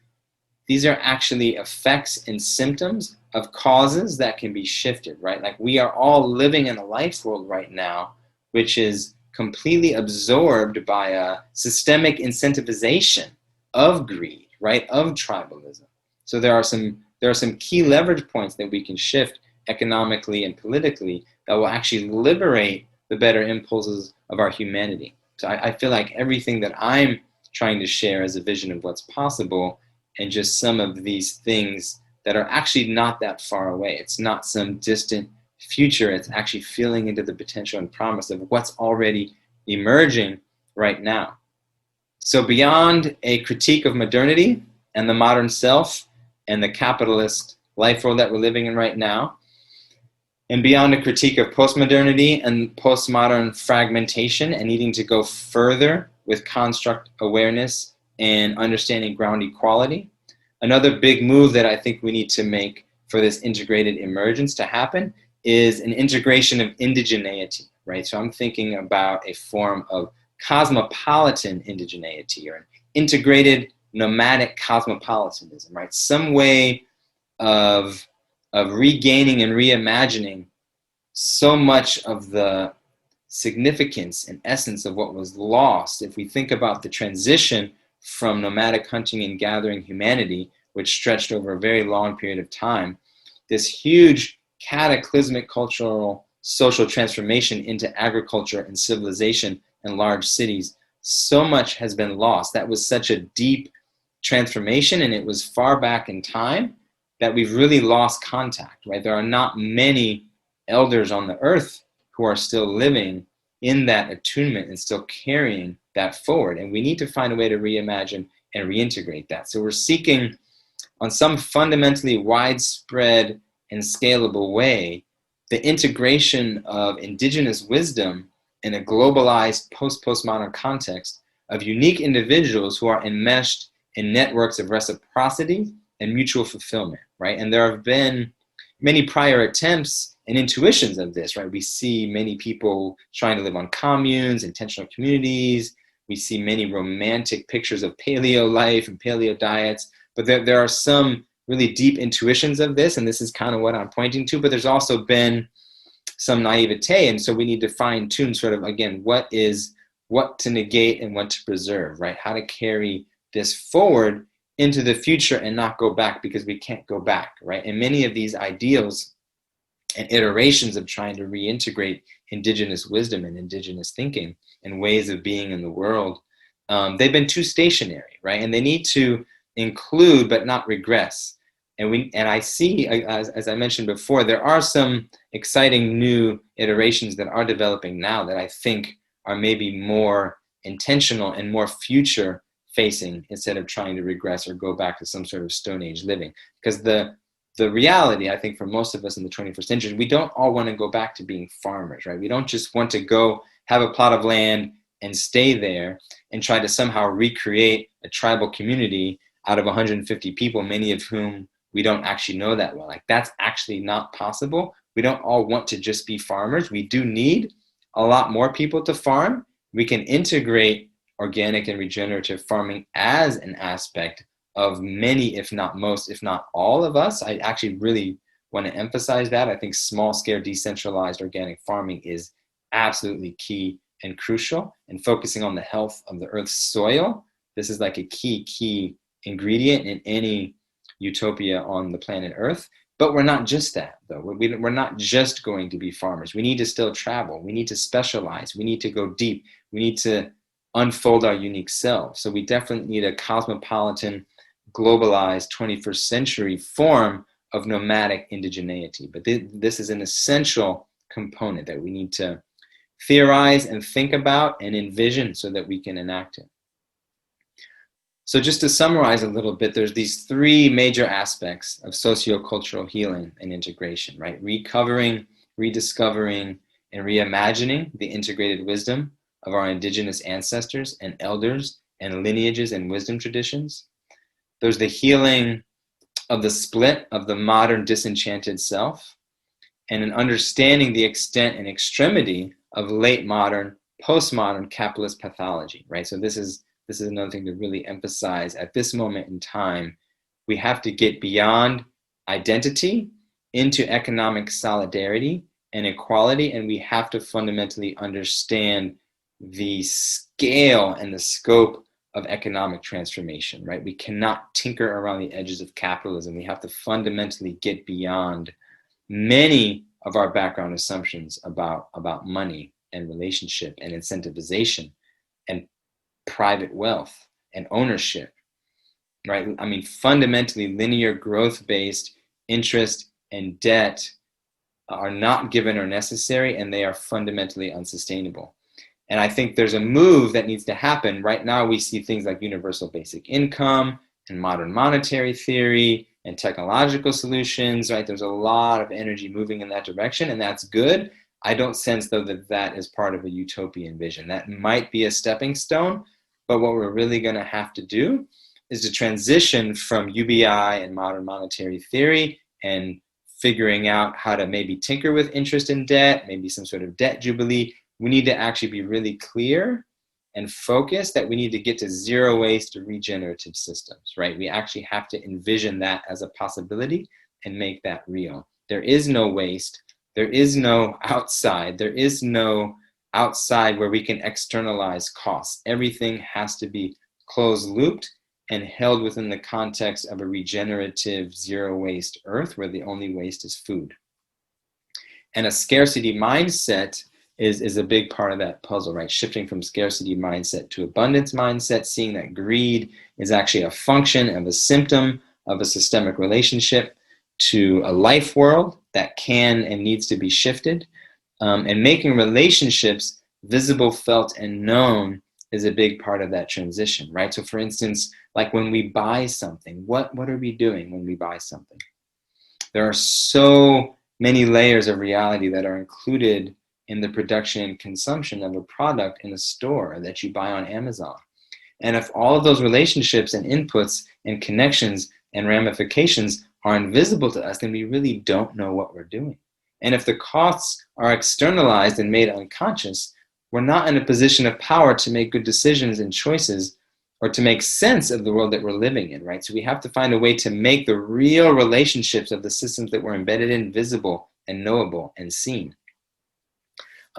[SPEAKER 1] effects and symptoms of causes that can be shifted, right? Like, we are all living in a life world right now, which is completely absorbed by a systemic incentivization of greed, right, of tribalism. So there are some key leverage points that we can shift economically and politically that will actually liberate the better impulses of our humanity. So I feel like everything that I'm trying to share is a vision of what's possible, and just some of these things that are actually not that far away. It's not some distant future. It's actually feeling into the potential and promise of what's already emerging right now. So beyond a critique of modernity and the modern self and the capitalist life world that we're living in right now, and beyond a critique of postmodernity and postmodern fragmentation and needing to go further with construct awareness and understanding ground equality, another big move that I think we need to make for this integrated emergence to happen is an integration of indigeneity, right? So I'm thinking about a form of cosmopolitan indigeneity, or an integrated nomadic cosmopolitanism, right? Some way of regaining and reimagining so much of the significance and essence of what was lost. If we think about the transition from nomadic hunting and gathering humanity, which stretched over a very long period of time, this huge cataclysmic cultural social transformation into agriculture and civilization and large cities, so much has been lost. That was such a deep transformation, and it was far back in time that we've really lost contact, right? There are not many elders on the earth who are still living in that attunement and still carrying that forward. And we need to find a way to reimagine and reintegrate that. So we're seeking, on some fundamentally widespread and scalable way, the integration of indigenous wisdom in a globalized post-postmodern context of unique individuals who are enmeshed in networks of reciprocity and mutual fulfillment, right? And there have been many prior attempts and intuitions of this, right? We see many people trying to live on communes, intentional communities. We see many romantic pictures of paleo life and paleo diets, but there are some really deep intuitions of this, and this is kind of what I'm pointing to, but there's also been some naivete, and so we need to fine tune sort of, again, what to negate and what to preserve, right? How to carry this forward into the future and not go back, because we can't go back, right? And many of these ideals and iterations of trying to reintegrate indigenous wisdom and indigenous thinking and ways of being in the world, they've been too stationary, right? And they need to include but not regress. And I see, as I mentioned before, there are some exciting new iterations that are developing now that I think are maybe more intentional and more future facing, instead of trying to regress or go back to some sort of Stone Age living. Because the reality, I think, for most of us in the 21st century, we don't all want to go back to being farmers, right? We don't just want to go have a plot of land and stay there and try to somehow recreate a tribal community out of 150 people, many of whom we don't actually know that well. Like, that's actually not possible. We don't all want to just be farmers. We do need a lot more people to farm. We can integrate organic and regenerative farming as an aspect of many, if not most, if not all of us. I actually really want to emphasize that. I think small-scale, decentralized organic farming is absolutely key and crucial, and focusing on the health of the Earth's soil. This is like a key ingredient in any utopia on the planet Earth. But we're not just that, though. We're not just going to be farmers. We need to still travel. We need to specialize. We need to go deep. We need to unfold our unique selves. So we definitely need a cosmopolitan, globalized 21st century form of nomadic indigeneity. But this is an essential component that we need to theorize and think about and envision so that we can enact it. So just to summarize a little bit, there's these three major aspects of sociocultural healing and integration, right? Recovering, rediscovering, and reimagining the integrated wisdom of our indigenous ancestors and elders and lineages and wisdom traditions. There's the healing of the split of the modern disenchanted self, and an understanding the extent and extremity of late modern, postmodern capitalist pathology, right? So this is another thing to really emphasize at this moment in time. We have to get beyond identity into economic solidarity and equality, and we have to fundamentally understand the scale and the scope of economic transformation, right? We cannot tinker around the edges of capitalism. We have to fundamentally get beyond many of our background assumptions about money and relationship and incentivization and private wealth and ownership, right? I mean, fundamentally, linear growth-based interest and debt are not given or necessary, and they are fundamentally unsustainable. And I think there's a move that needs to happen. Right now, we see things like universal basic income and modern monetary theory and technological solutions, right? There's a lot of energy moving in that direction, and that's good. I don't sense, though, that that is part of a utopian vision. That might be a stepping stone, but what we're really going to have to do is to transition from UBI and modern monetary theory and figuring out how to maybe tinker with interest and debt, maybe some sort of debt jubilee. We need to actually be really clear and focused that we need to get to zero waste regenerative systems, right? We actually have to envision that as a possibility and make that real. There is no waste. There is no outside. There is no outside where we can externalize costs. Everything has to be closed looped and held within the context of a regenerative zero waste earth where the only waste is food. And a scarcity mindset is a big part of that puzzle, right? Shifting from scarcity mindset to abundance mindset, seeing that greed is actually a function of a symptom of a systemic relationship to a life world that can and needs to be shifted. And making relationships visible, felt, and known is a big part of that transition, right? So for instance, like when we buy something, what are we doing when we buy something? There are so many layers of reality that are included in the production and consumption of a product in a store that you buy on Amazon. And if all of those relationships and inputs and connections and ramifications are invisible to us, then we really don't know what we're doing. And if the costs are externalized and made unconscious, we're not in a position of power to make good decisions and choices or to make sense of the world that we're living in, right? So we have to find a way to make the real relationships of the systems that we're embedded in visible and knowable and seen.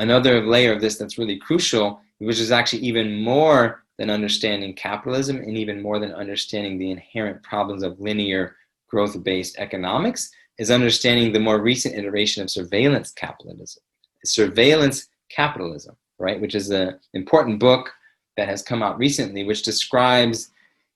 [SPEAKER 1] Another layer of this that's really crucial, which is actually even more than understanding capitalism and even more than understanding the inherent problems of linear growth-based economics, is understanding the more recent iteration of surveillance capitalism. Surveillance capitalism, right, which is an important book that has come out recently, which describes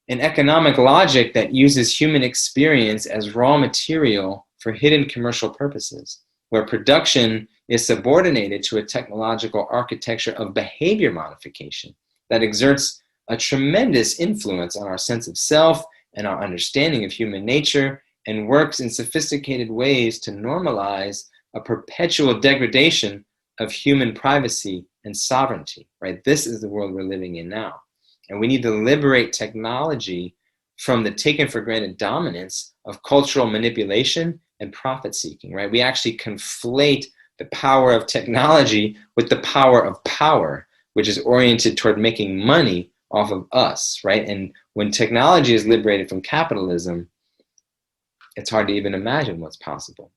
[SPEAKER 1] an economic logic that uses human experience as raw material for hidden commercial purposes, where production is subordinated to a technological architecture of behavior modification that exerts a tremendous influence on our sense of self and our understanding of human nature, and works in sophisticated ways to normalize a perpetual degradation of human privacy and sovereignty, right? This is the world we're living in now. And we need to liberate technology from the taken for granted dominance of cultural manipulation and profit seeking, right? We actually conflate the power of technology with the power of power, which is oriented toward making money off of us, right? And when technology is liberated from capitalism, it's hard to even imagine what's possible.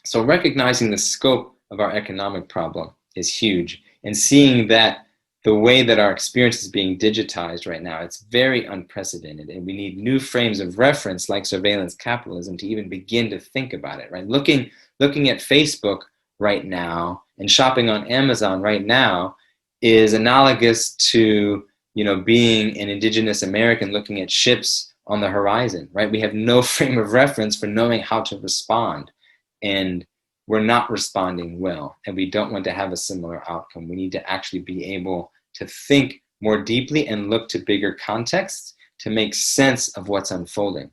[SPEAKER 1] So recognizing the scope of our economic problem is huge, and seeing that the way that our experience is being digitized right now, it's very unprecedented, and we need new frames of reference like surveillance capitalism to even begin to think about it, right? Looking at Facebook right now and shopping on Amazon right now is analogous to, being an indigenous American looking at ships on the horizon, right? We have no frame of reference for knowing how to respond, and we're not responding well, and we don't want to have a similar outcome. We need to actually be able to think more deeply and look to bigger contexts to make sense of what's unfolding.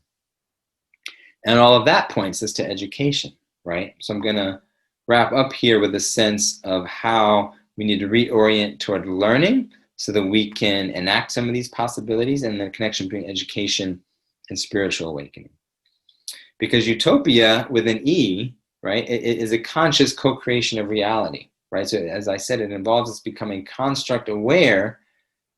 [SPEAKER 1] And all of that points us to education, right? So I'm going to wrap up here with a sense of how we need to reorient toward learning so that we can enact some of these possibilities, and the connection between education and spiritual awakening. Because utopia with an E, right, it is a conscious co-creation of reality, right? So as I said, it involves us becoming construct aware,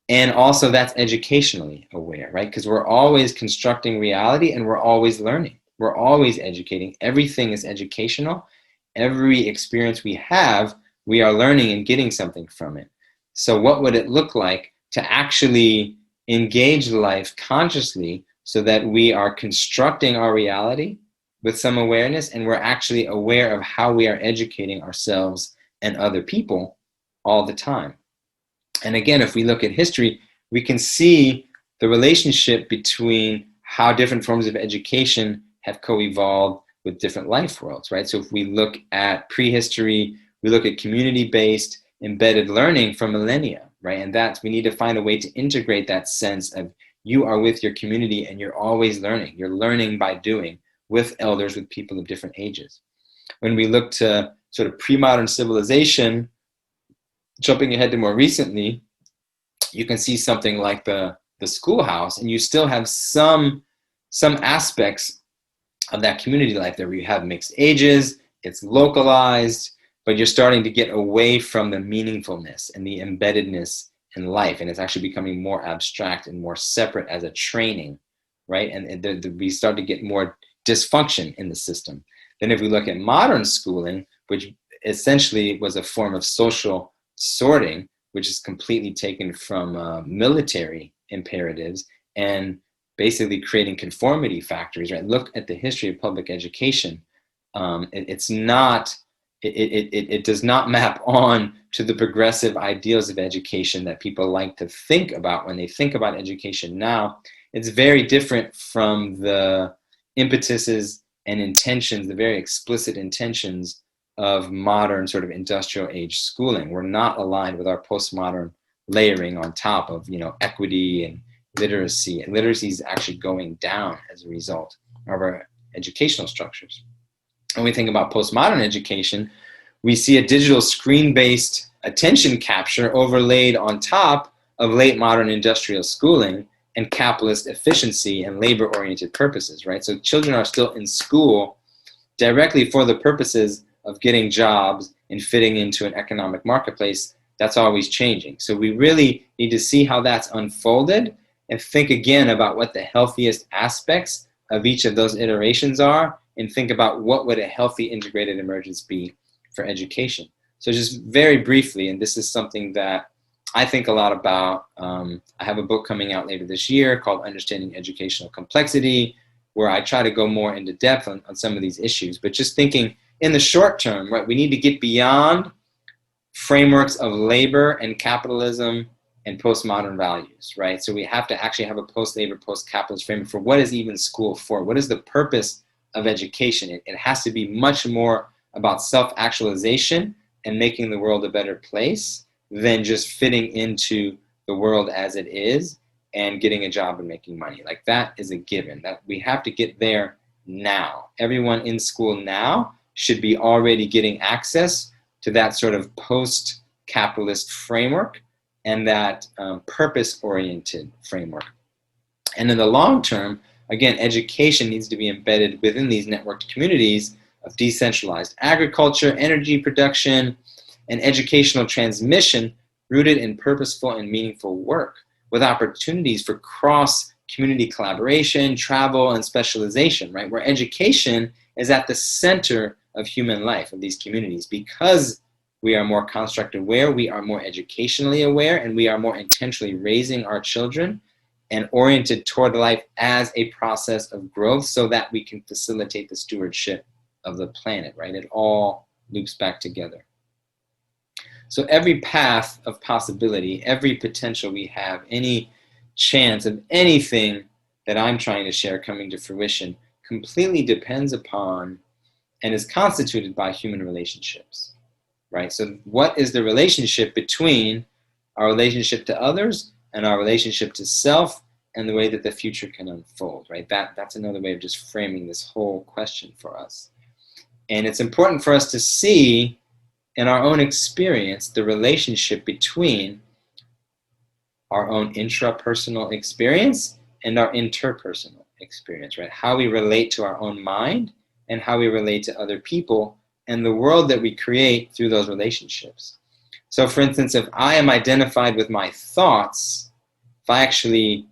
[SPEAKER 1] and also that's educationally aware, right? Because we're always constructing reality and we're always learning. We're always educating. Everything is educational. Every experience we have, we are learning and getting something from it. So what would it look like to actually engage life consciously so that we are constructing our reality with some awareness, and we're actually aware of how we are educating ourselves and other people all the time? And again, if we look at history, we can see the relationship between how different forms of education have co-evolved with different life worlds, right? So if we look at prehistory, we look at community-based embedded learning for millennia, right? And that's, we need to find a way to integrate that sense of you are with your community and you're always learning. You're learning by doing with elders, with people of different ages. When we look to sort of pre-modern civilization, jumping ahead to more recently, you can see something like the schoolhouse, and you still have some aspects of that community life there where you have mixed ages, it's localized, but you're starting to get away from the meaningfulness and the embeddedness in life, and it's actually becoming more abstract and more separate as a training, right? And we start to get more dysfunction in the system. Then if we look at modern schooling, which essentially was a form of social sorting, which is completely taken from military imperatives and basically creating conformity factories, right? Look at the history of public education. It does not map on to the progressive ideals of education that people like to think about when they think about education now. It's very different from the impetuses and intentions, the very explicit intentions of modern sort of industrial age schooling. We're not aligned with our postmodern layering on top of, equity and literacy. And literacy is actually going down as a result of our educational structures. When we think about postmodern education, we see a digital screen-based attention capture overlaid on top of late modern industrial schooling and capitalist efficiency and labor-oriented purposes, right? So children are still in school directly for the purposes of getting jobs and fitting into an economic marketplace that's always changing. So we really need to see how that's unfolded and think again about what the healthiest aspects of each of those iterations are, and think about what would a healthy integrated emergence be for education. So just very briefly, and this is something that I think a lot about, I have a book coming out later this year called Understanding Educational Complexity, where I try to go more into depth on some of these issues. But just thinking in the short term, right, we need to get beyond frameworks of labor and capitalism and postmodern values, right? So we have to actually have a post-labor, post-capitalist framework for what is even school for? What is the purpose of education? It has to be much more about self-actualization and making the world a better place than just fitting into the world as it is and getting a job and making money. Like, that is a given. That we have to get there now. Everyone in school now should be already getting access to that sort of post-capitalist framework and that purpose-oriented framework. And in the long term, again, education needs to be embedded within these networked communities of decentralized agriculture, energy production, and educational transmission rooted in purposeful and meaningful work with opportunities for cross-community collaboration, travel, and specialization, right? Where education is at the center of human life of these communities. Because we are more construct aware, we are more educationally aware, and we are more intentionally raising our children and oriented toward life as a process of growth so that we can facilitate the stewardship of the planet, right? It all loops back together. So every path of possibility, every potential we have, any chance of anything that I'm trying to share coming to fruition completely depends upon and is constituted by human relationships, right? So what is the relationship between our relationship to others and our relationship to self and the way that the future can unfold, right? That's another way of just framing this whole question for us. And it's important for us to see in our own experience the relationship between our own intrapersonal experience and our interpersonal experience, right? How we relate to our own mind and how we relate to other people and the world that we create through those relationships. So for instance, if I am identified with my thoughts, if I actually,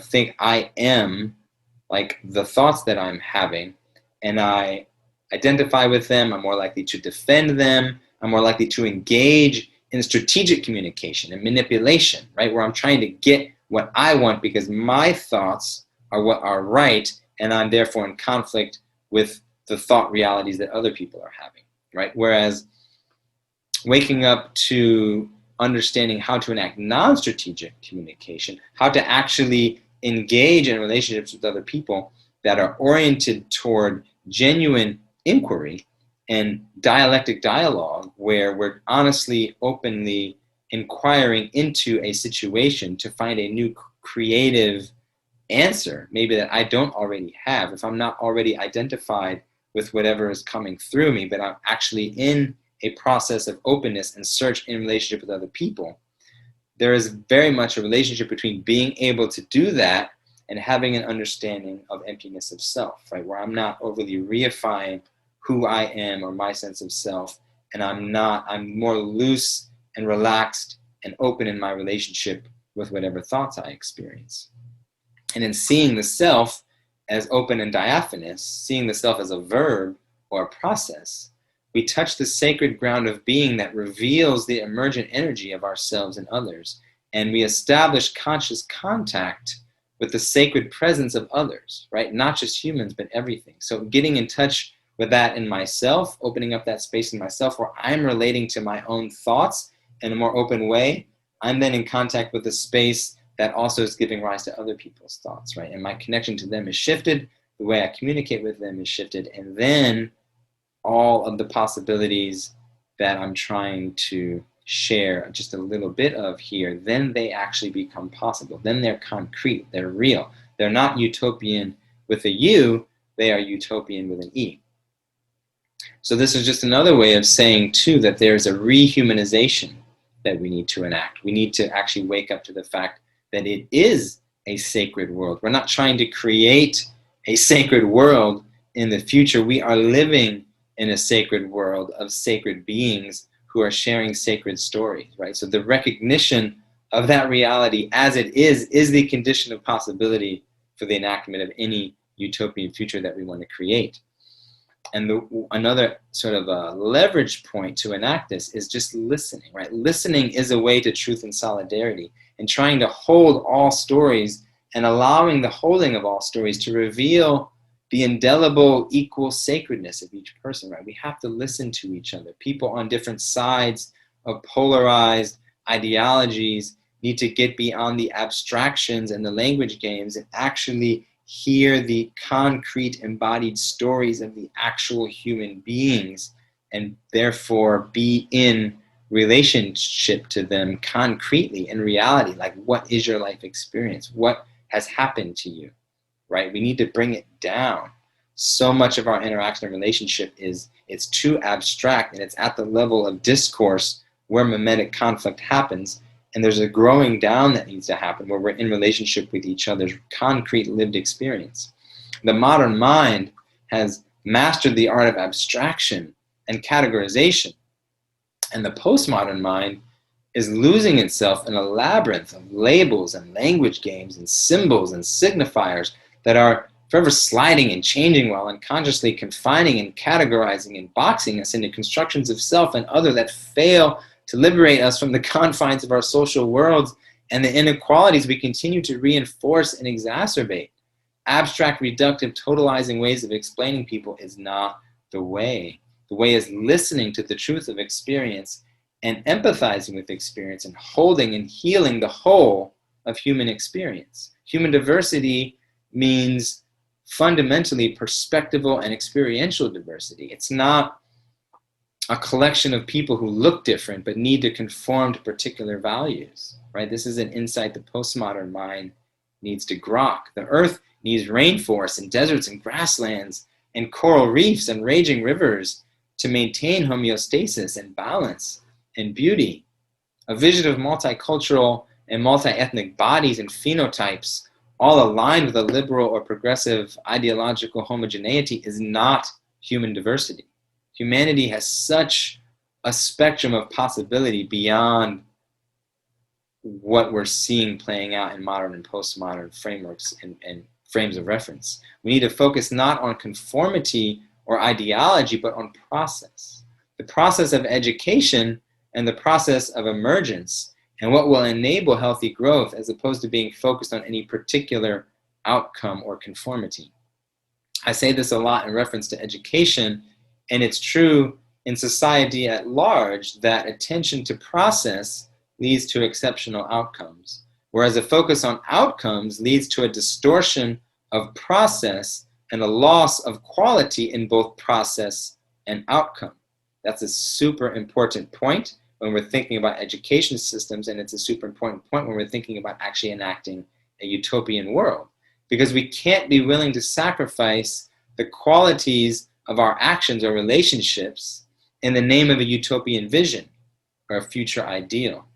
[SPEAKER 1] think I am like the thoughts that I'm having and I identify with them, I'm more likely to defend them, I'm more likely to engage in strategic communication and manipulation, right? Where I'm trying to get what I want because my thoughts are what are right, and I'm therefore in conflict with the thought realities that other people are having, right? Whereas waking up to understanding how to enact non-strategic communication, how to actually engage in relationships with other people that are oriented toward genuine inquiry and dialectic dialogue, where we're honestly, openly inquiring into a situation to find a new creative answer, maybe that I don't already have, if I'm not already identified with whatever is coming through me, but I'm actually in a process of openness and search in relationship with other people. There is very much a relationship between being able to do that and having an understanding of emptiness of self, right? Where I'm not overly reifying who I am or my sense of self, and I'm more loose and relaxed and open in my relationship with whatever thoughts I experience. And in seeing the self as open and diaphanous, seeing the self as a verb or a process, we touch the sacred ground of being that reveals the emergent energy of ourselves and others, and we establish conscious contact with the sacred presence of others, right? Not just humans, but everything. So getting in touch with that in myself, opening up that space in myself where I'm relating to my own thoughts in a more open way, I'm then in contact with a space that also is giving rise to other people's thoughts, right? And my connection to them is shifted, the way I communicate with them is shifted, and then all of the possibilities that I'm trying to share just a little bit of here, then they actually become possible. Then they're concrete, they're real. They're not utopian with a U, they are utopian with an E. So this is just another way of saying, too, that there's a rehumanization that we need to enact. We need to actually wake up to the fact that it is a sacred world. We're not trying to create a sacred world in the future. We are living in a sacred world of sacred beings who are sharing sacred stories, right? So the recognition of that reality as it is the condition of possibility for the enactment of any utopian future that we want to create. And another sort of leverage point to enact this is just listening, right? Listening is a way to truth and solidarity, and trying to hold all stories and allowing the holding of all stories to reveal the indelible equal sacredness of each person, right? We have to listen to each other. People on different sides of polarized ideologies need to get beyond the abstractions and the language games and actually hear the concrete embodied stories of the actual human beings, and therefore be in relationship to them concretely in reality. Like, what is your life experience? What has happened to you, right? We need to bring it down. So much of our interaction and relationship it's too abstract, and it's at the level of discourse where mimetic conflict happens. And there's a growing down that needs to happen where we're in relationship with each other's concrete lived experience. The modern mind has mastered the art of abstraction and categorization. And the postmodern mind is losing itself in a labyrinth of labels and language games and symbols and signifiers that are forever sliding and changing while unconsciously confining and categorizing and boxing us into constructions of self and other that fail to liberate us from the confines of our social worlds and the inequalities we continue to reinforce and exacerbate. Abstract, reductive, totalizing ways of explaining people is not the way. The way is listening to the truth of experience and empathizing with experience and holding and healing the whole of human experience. Human diversity means fundamentally perspectival and experiential diversity. It's not a collection of people who look different but need to conform to particular values, right? This is an insight the postmodern mind needs to grok. The earth needs rainforests and deserts and grasslands and coral reefs and raging rivers to maintain homeostasis and balance and beauty. A vision of multicultural and multi-ethnic bodies and phenotypes all aligned with a liberal or progressive ideological homogeneity is not human diversity. Humanity has such a spectrum of possibility beyond what we're seeing playing out in modern and postmodern frameworks and frames of reference. We need to focus not on conformity or ideology, but on process. The process of education and the process of emergence, and what will enable healthy growth as opposed to being focused on any particular outcome or conformity. I say this a lot in reference to education, and it's true in society at large that attention to process leads to exceptional outcomes, whereas a focus on outcomes leads to a distortion of process and a loss of quality in both process and outcome. That's a super important point when we're thinking about education systems, and it's a super important point when we're thinking about actually enacting a utopian world, because we can't be willing to sacrifice the qualities of our actions or relationships in the name of a utopian vision or a future ideal.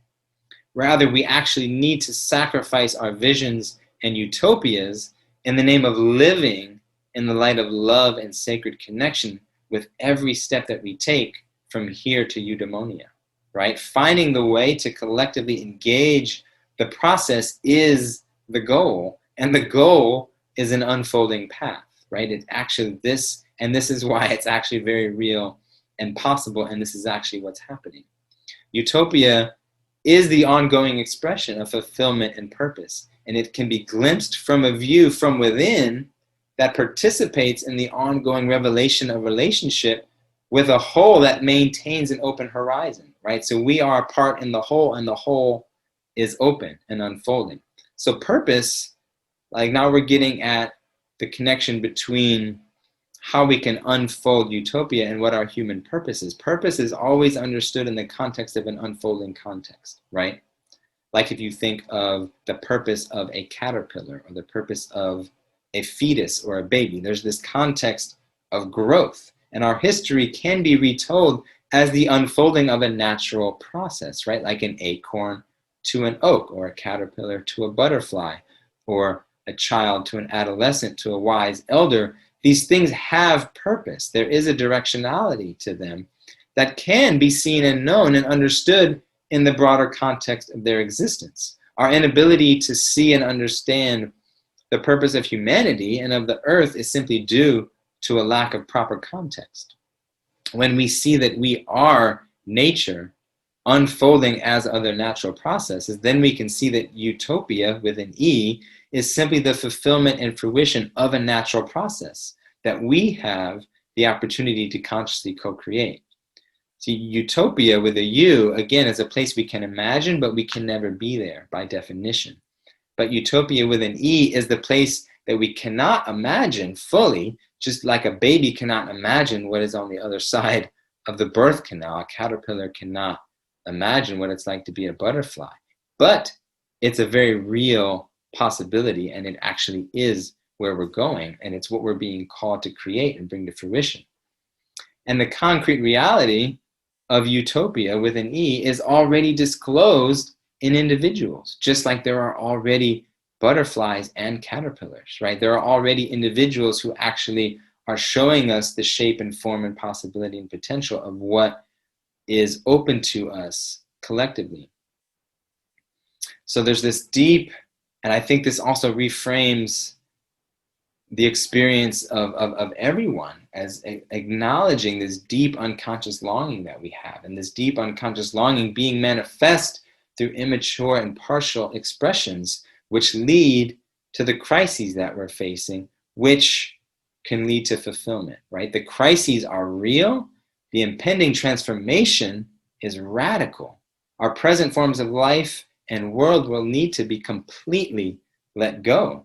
[SPEAKER 1] Rather, we actually need to sacrifice our visions and utopias in the name of living in the light of love and sacred connection with every step that we take from here to eudaimonia, right? Finding the way to collectively engage the process is the goal, and the goal is an unfolding path, right? It's actually this, and this is why it's actually very real and possible, and this is actually what's happening. Utopia is the ongoing expression of fulfillment and purpose, and it can be glimpsed from a view from within that participates in the ongoing revelation of relationship with a whole that maintains an open horizon, right? So we are a part in the whole, and the whole is open and unfolding. So purpose, like now we're getting at the connection between how we can unfold utopia and what our human purpose is. Purpose is always understood in the context of an unfolding context, right? Like if you think of the purpose of a caterpillar or the purpose of a fetus or a baby, there's this context of growth. And our history can be retold as the unfolding of a natural process, right? Like an acorn to an oak, or a caterpillar to a butterfly, or a child to an adolescent to a wise elder. These things have purpose. There is a directionality to them that can be seen and known and understood in the broader context of their existence. Our inability to see and understand the purpose of humanity and of the earth is simply due to a lack of proper context. When we see that we are nature unfolding as other natural processes, then we can see that utopia with an E is simply the fulfillment and fruition of a natural process that we have the opportunity to consciously co-create. See, utopia with a U, again, is a place we can imagine, but we can never be there by definition. But utopia with an E is the place that we cannot imagine fully, just like a baby cannot imagine what is on the other side of the birth canal. A caterpillar cannot imagine what it's like to be a butterfly. But it's a very real possibility, and it actually is where we're going, and it's what we're being called to create and bring to fruition. And the concrete reality of utopia with an E is already disclosed in individuals, just like there are already butterflies and caterpillars, right? There are already individuals who actually are showing us the shape and form and possibility and potential of what is open to us collectively. So there's this deep, and I think this also reframes the experience of everyone as acknowledging this deep unconscious longing that we have, and this deep unconscious longing being manifest through immature and partial expressions, which lead to the crises that we're facing, which can lead to fulfillment, right? The crises are real. The impending transformation is radical. Our present forms of life and world will need to be completely let go.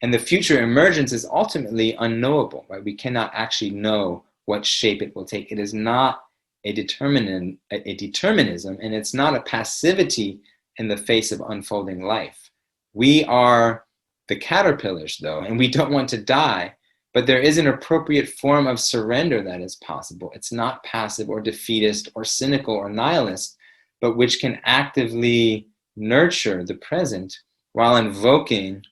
[SPEAKER 1] And the future emergence is ultimately unknowable, right? We cannot actually know what shape it will take. It is not a determinism, and it's not a passivity in the face of unfolding life. We are the caterpillars, though, and we don't want to die, but there is an appropriate form of surrender that is possible. It's not passive or defeatist or cynical or nihilist, but which can actively nurture the present while invoking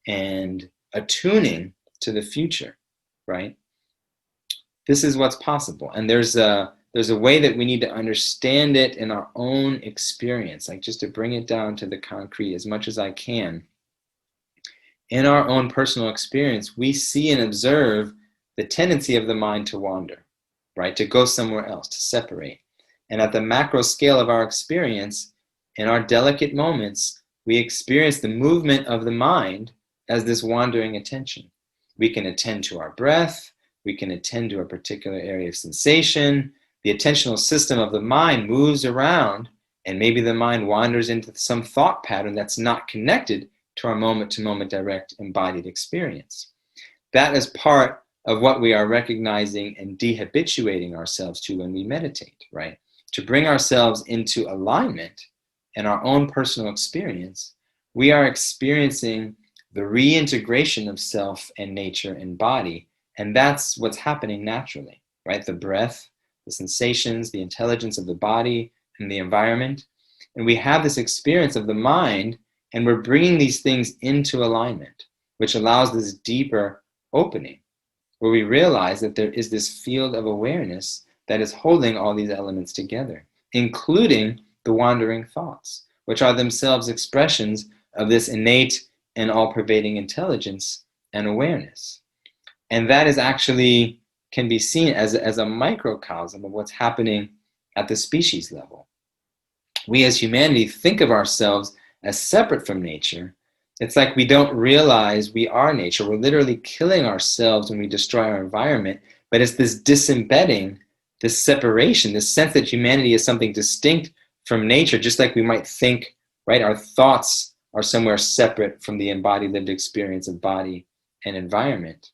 [SPEAKER 1] and attuning to the future, right? This is what's possible. And there's a way that we need to understand it in our own experience, like just to bring it down to the concrete as much as I can. In our own personal experience, we see and observe the tendency of the mind to wander, right? To go somewhere else, to separate. And at the macro scale of our experience, in our delicate moments, we experience the movement of the mind as this wandering attention. We can attend to our breath, we can attend to a particular area of sensation. The attentional system of the mind moves around, and maybe the mind wanders into some thought pattern that's not connected to our moment-to-moment direct embodied experience. That is part of what we are recognizing and dehabituating ourselves to when we meditate, right? To bring ourselves into alignment in our own personal experience, we are experiencing the reintegration of self and nature and body. And that's what's happening naturally, right? The breath, the sensations, the intelligence of the body and the environment. And we have this experience of the mind, and we're bringing these things into alignment, which allows this deeper opening, where we realize that there is this field of awareness that is holding all these elements together, including the wandering thoughts, which are themselves expressions of this innate and all-pervading intelligence and awareness. And that is actually can be seen as a microcosm of what's happening at the species level. We as humanity think of ourselves as separate from nature. It's like we don't realize we are nature. We're literally killing ourselves when we destroy our environment, but it's this disembedding, this separation, this sense that humanity is something distinct from nature, just like we might think, right, our thoughts are somewhere separate from the embodied lived experience of body and environment.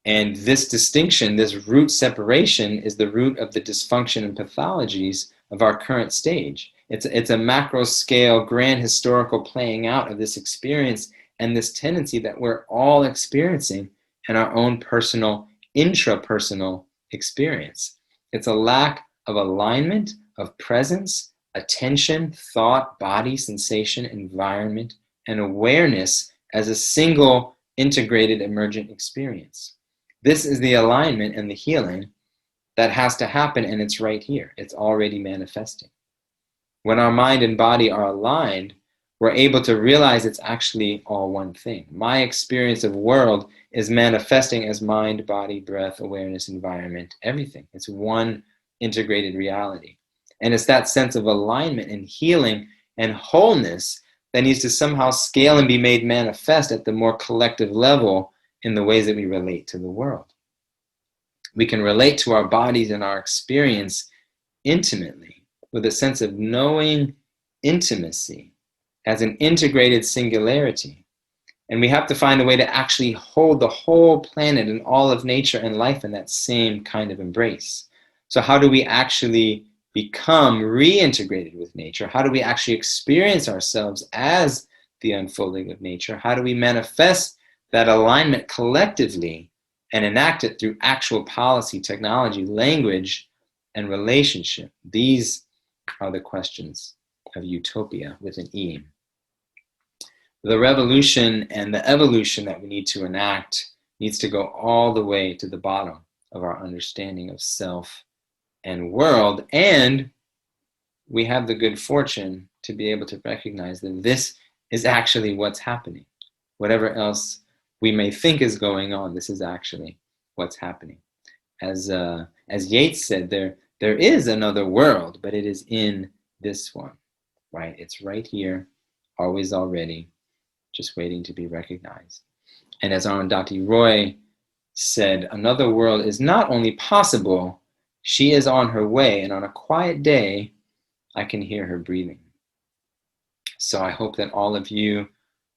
[SPEAKER 1] And this distinction, this root separation, is the root of the dysfunction and pathologies of our current stage. It's a macro scale, grand historical playing out of this experience and this tendency that we're all experiencing in our own personal, intrapersonal experience. It's a lack of alignment, of presence, attention, thought, body, sensation, environment, and awareness as a single integrated emergent experience. This is the alignment and the healing that has to happen, and it's right here. It's already manifesting. When our mind and body are aligned, we're able to realize it's actually all one thing. My experience of world is manifesting as mind, body, breath, awareness, environment, everything. It's one integrated reality. And it's that sense of alignment and healing and wholeness that needs to somehow scale and be made manifest at the more collective level in the ways that we relate to the world. We can relate to our bodies and our experience intimately with a sense of knowing intimacy as an integrated singularity. And we have to find a way to actually hold the whole planet and all of nature and life in that same kind of embrace. So how do we actually become reintegrated with nature? How do we actually experience ourselves as the unfolding of nature? How do we manifest that alignment collectively and enact it through actual policy, technology, language, and relationship? These are the questions of utopia with an E. The revolution and the evolution that we need to enact needs to go all the way to the bottom of our understanding of self and world. And we have the good fortune to be able to recognize that this is actually what's happening. Whatever else we may think is going on, this is actually what's happening. As Yeats said, there is another world, but it is in this one, right? It's right here, always already, just waiting to be recognized. And as Arundhati Roy said, another world is not only possible, She is on her way, and on a quiet day, I can hear her breathing. So I hope that all of you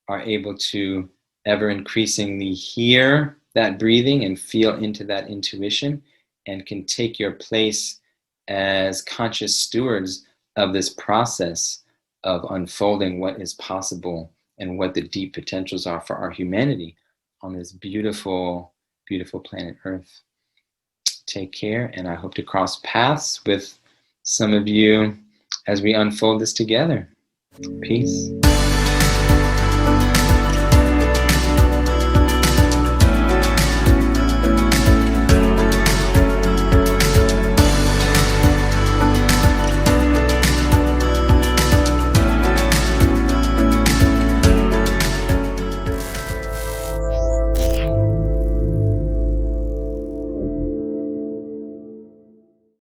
[SPEAKER 1] are able to ever increasingly hear that breathing and feel into that intuition, and can take your place as conscious stewards of this process of unfolding what is possible and what the deep potentials are for our humanity on this beautiful, beautiful planet Earth. Take care, and I hope to cross paths with some of you as we unfold this together. Peace.